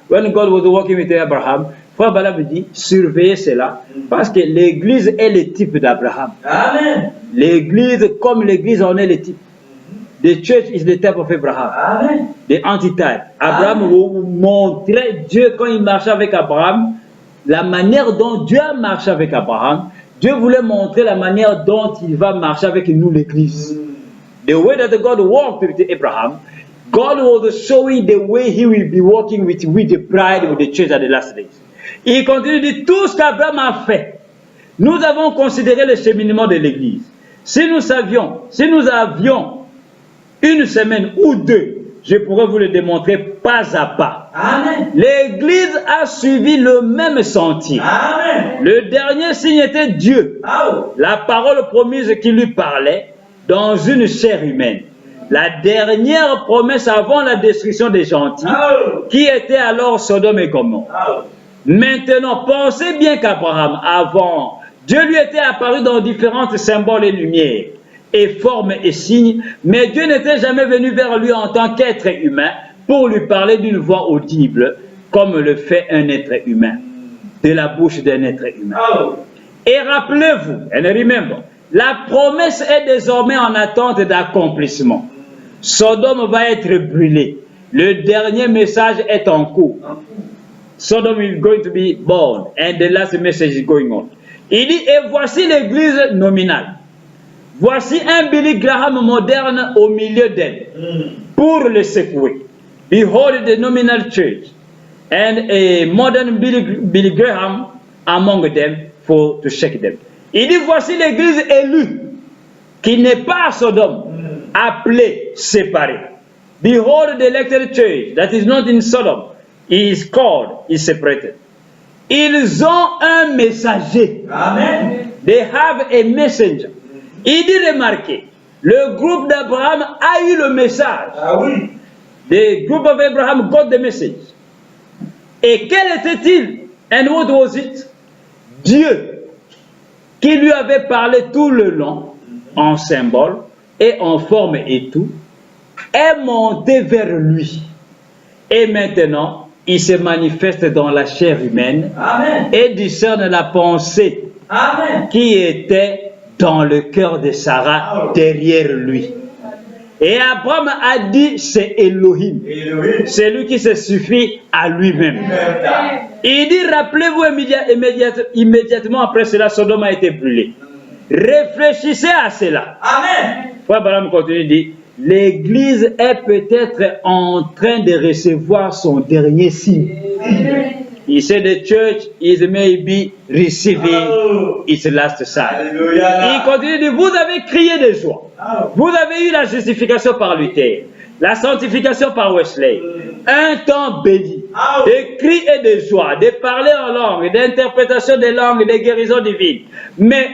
when God was walking with Abraham, frère Branham dit surveillez cela, parce que l'Église est le type d'Abraham. Amen. L'Église, comme l'Église en est le type. The church is the type of Abraham. Amen. The antitype. Abraham montrait Dieu quand il marchait avec Abraham, la manière dont Dieu a marché avec Abraham. Dieu voulait montrer la manière dont il va marcher avec nous, l'Église. The way that God walked with Abraham, God was showing the way He will be walking with the bride, with the church at the last days. Il continue de dire tout ce qu'Abraham a fait, Nous avons considéré le cheminement de l'Église. Si nous avions une semaine ou deux, je pourrais vous le démontrer pas à pas. Amen. L'Église a suivi le même sentier. Amen. Le dernier signe était Dieu, Oh. la parole promise qui lui parlait dans une chair humaine. La dernière promesse avant la destruction des gentils, Oh. qui était alors Sodome et Gomorrhe. Oh. Maintenant, pensez bien qu'Abraham, avant, Dieu lui était apparu dans différents symboles et lumières, et formes et signes, mais Dieu n'était jamais venu vers lui en tant qu'être humain pour lui parler d'une voix audible, comme le fait un être humain, de la bouche d'un être humain. Oh. Et rappelez-vous, and remember, la promesse est désormais en attente d'accomplissement. Sodome va être brûlée. Le dernier message est en cours. Sodom is going to be born, and the last message is going on. Il dit, et voici l'église nominale. Voici un Billy Graham moderne au milieu d'elle, pour le secouer. Behold the nominal church, and a modern Billy Graham among them to shake them. Il dit, voici l'église élue, qui n'est pas à Sodome, appelée, séparée. Behold the elected church, that is not in Sodom, is called, is separated. Ils ont un messager. Amen. They have a messenger. Il dit, remarquez, le groupe d'Abraham a eu le message. Ah oui. The group of Abraham got the message. Et quel était-il? And what was it? Dieu, qui lui avait parlé tout le long, en symbole et en forme et tout, est monté vers lui. Et maintenant, il se manifeste dans la chair humaine. Amen. Et discerne la pensée Amen. qui était dans le cœur de Sarah derrière lui. Et Abraham a dit, c'est Elohim. Elohim. C'est lui qui se suffit à lui-même. Il dit, rappelez-vous immédiatement après cela, Sodome a été brûlé. Réfléchissez à cela. Amen. Frère Branham continue, dit, l'Église est peut-être en train de recevoir son dernier signe. He said the church is maybe receiving its last sign. Il Alléluia. continue de dire, vous avez crié de joie. Vous avez eu la justification par Luther, la sanctification par Wesley. Un temps béni, de cris et de joie, de parler en langue, d'interprétation des langues, de guérison divine. Mais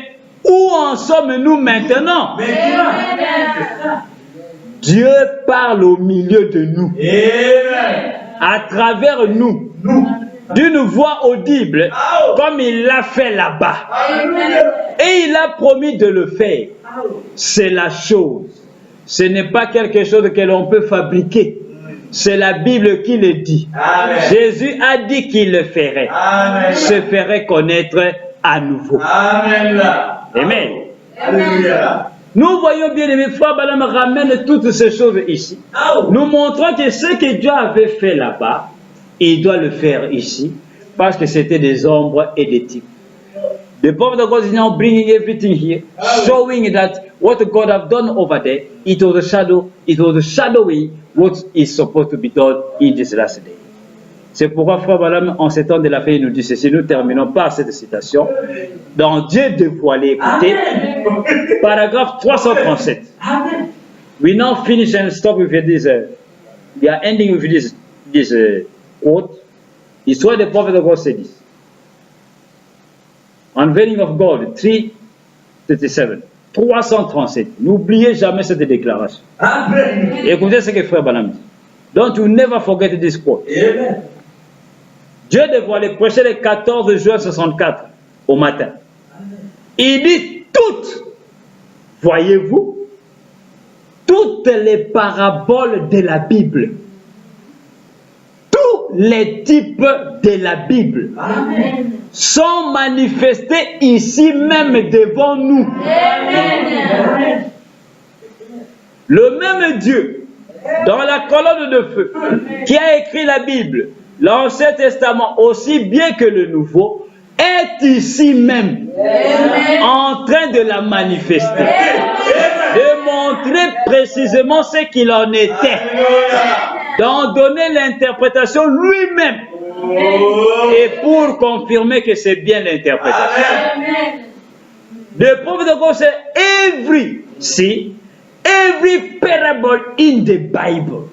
où en sommes-nous maintenant? Dieu parle au milieu de nous, Amen. à travers nous, d'une voix audible, comme il l'a fait là-bas. Et il a promis de le faire. C'est la chose. Ce n'est pas quelque chose que l'on peut fabriquer. C'est la Bible qui le dit. Amen. Jésus a dit qu'il le ferait. Amen. Se ferait connaître à nouveau. Amen. Amen. Alléluia. Nous voyons bien, mes frères, Balaam ramène toutes ces choses ici. Nous montrons que ce que Dieu avait fait là-bas, il doit le faire ici, parce que c'était des ombres et des types. The prophet of God is now bringing everything here, showing that what God have done over there, it was shadowing what is supposed to be done in this last day. C'est pourquoi Frère Balaam, en ces temps de la fin, il nous dit ceci. Nous terminons par cette citation. Dans Dieu dévoilé, écoutez, paragraphe 337. Amen. We now finish and stop with this. We are ending with this quote. It's what the prophet of God said this. Unveiling of God, 337. 337. N'oubliez jamais cette déclaration. Amen. Écoutez ce que Frère Balaam dit. Don't you never forget this quote. Amen. Dieu dévoilé, prêché le 14 juin 64 au matin. Il dit toutes, voyez-vous, toutes les paraboles de la Bible, tous les types de la Bible Amen. sont manifestés ici même devant nous. Amen. Le même Dieu, dans la colonne de feu, qui a écrit la Bible, l'Ancien Testament aussi bien que le Nouveau, est ici même en train de la manifester, de montrer précisément ce qu'il en était, d'en donner l'interprétation lui-même, et pour confirmer que c'est bien l'interprétation. The prophet of God said, every parable in the Bible,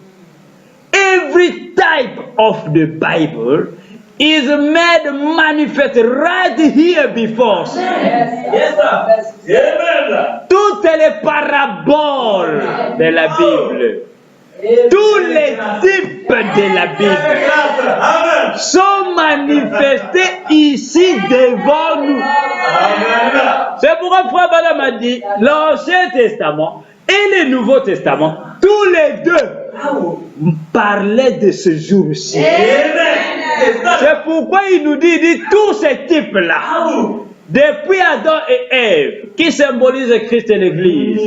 every type of the Bible is made manifest right here before us. Yes, sir. Amen. Toutes les paraboles de la Bible, tous les types de la Bible Amen. sont manifestés ici devant nous. Amen. C'est pourquoi Frère Balaam a dit l'Ancien Testament et le Nouveau Testament, tous les deux parlaient de ce jour-ci. Amen. C'est pourquoi il nous dit tous ces types-là, depuis Adam et Ève, qui symbolisent Christ et l'Église,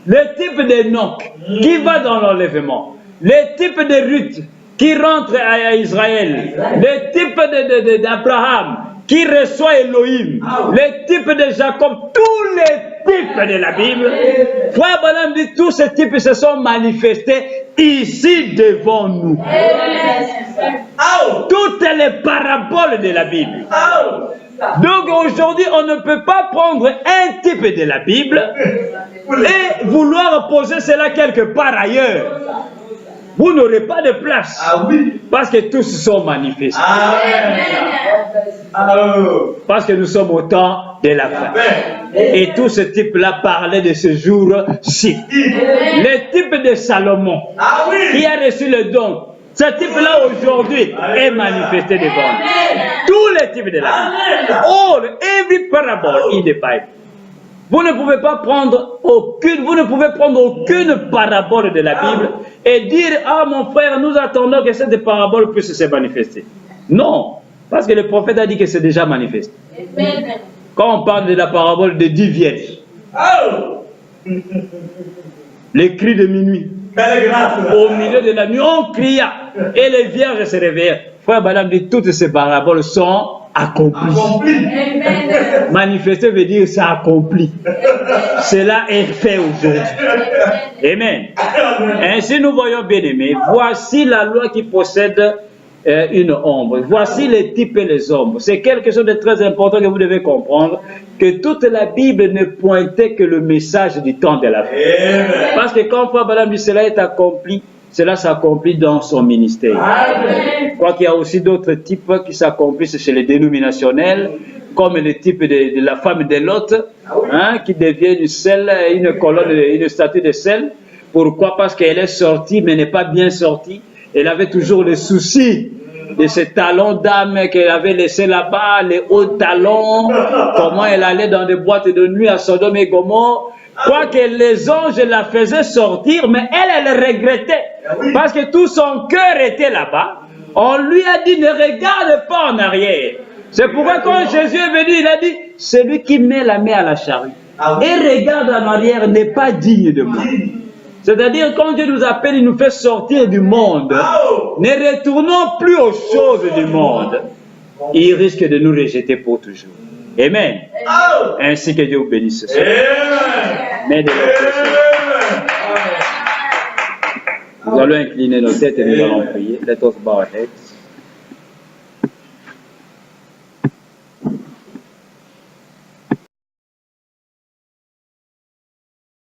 le type d'Enoch qui va dans l'enlèvement, le type de Ruth qui rentre à Israël, le type d'Abraham qui reçoit Elohim, le type de Jacob, tous les types de la Bible, Frère Balaam dit tous ces types se sont manifestés ici devant nous. Toutes les paraboles de la Bible. Donc aujourd'hui, on ne peut pas prendre un type de la Bible et vouloir poser cela quelque part ailleurs. Vous n'aurez pas de place. Parce que tous sont manifestés. Parce que nous sommes au temps de la fin. Et tout ce type-là parlait de ce jour-ci. Le type de Salomon qui a reçu le don. Ce type-là aujourd'hui est manifesté devant nous. Tous les types de la Bible. All, every parable in the Bible. Vous ne pouvez pas prendre aucune parabole de la Bible et dire, ah mon frère, nous attendons que cette parabole puisse se manifester. Non, parce que le prophète a dit que c'est déjà manifesté. Quand on parle de la parabole de 10 vierges, les cris de minuit, au milieu de la nuit, on cria et les vierges se réveillèrent. Frère Balaam dit, toutes ces paraboles sont accomplies. Manifester veut dire c'est accompli. Cela est fait aujourd'hui. Amen. Ainsi nous voyons, bien aimés, voici la loi qui possède une ombre. Voici les types et les ombres. C'est quelque chose de très important que vous devez comprendre, que toute la Bible ne pointait que le message du temps de la fin. Parce que quand Frère Balaam dit cela est accompli, cela s'accomplit dans son ministère. Quoi qu'il y a aussi d'autres types qui s'accomplissent chez les dénominationnels, comme le type de la femme de Lot, qui devient une selle, une colonne, une statue de sel. Pourquoi? Parce qu'elle est sortie, mais n'est pas bien sortie. Elle avait toujours le souci de ces talons d'âme qu'elle avait laissés là-bas, les hauts talons, comment elle allait dans des boîtes de nuit à Sodome et Gomorrhe. Quoique les anges la faisaient sortir, mais elle regrettait. Parce que tout son cœur était là-bas. On lui a dit, ne regarde pas en arrière. C'est pourquoi quand Jésus est venu, il a dit, celui qui met la main à la charrue et regarde en arrière n'est pas digne de moi. C'est-à-dire, quand Dieu nous appelle, il nous fait sortir du monde. Ne retournons plus aux choses du monde. Il risque de nous rejeter pour toujours. Amen. Ainsi que Dieu vous bénisse. Amen. Nous allons incliner nos têtes et nous allons prier. Let us bow our heads.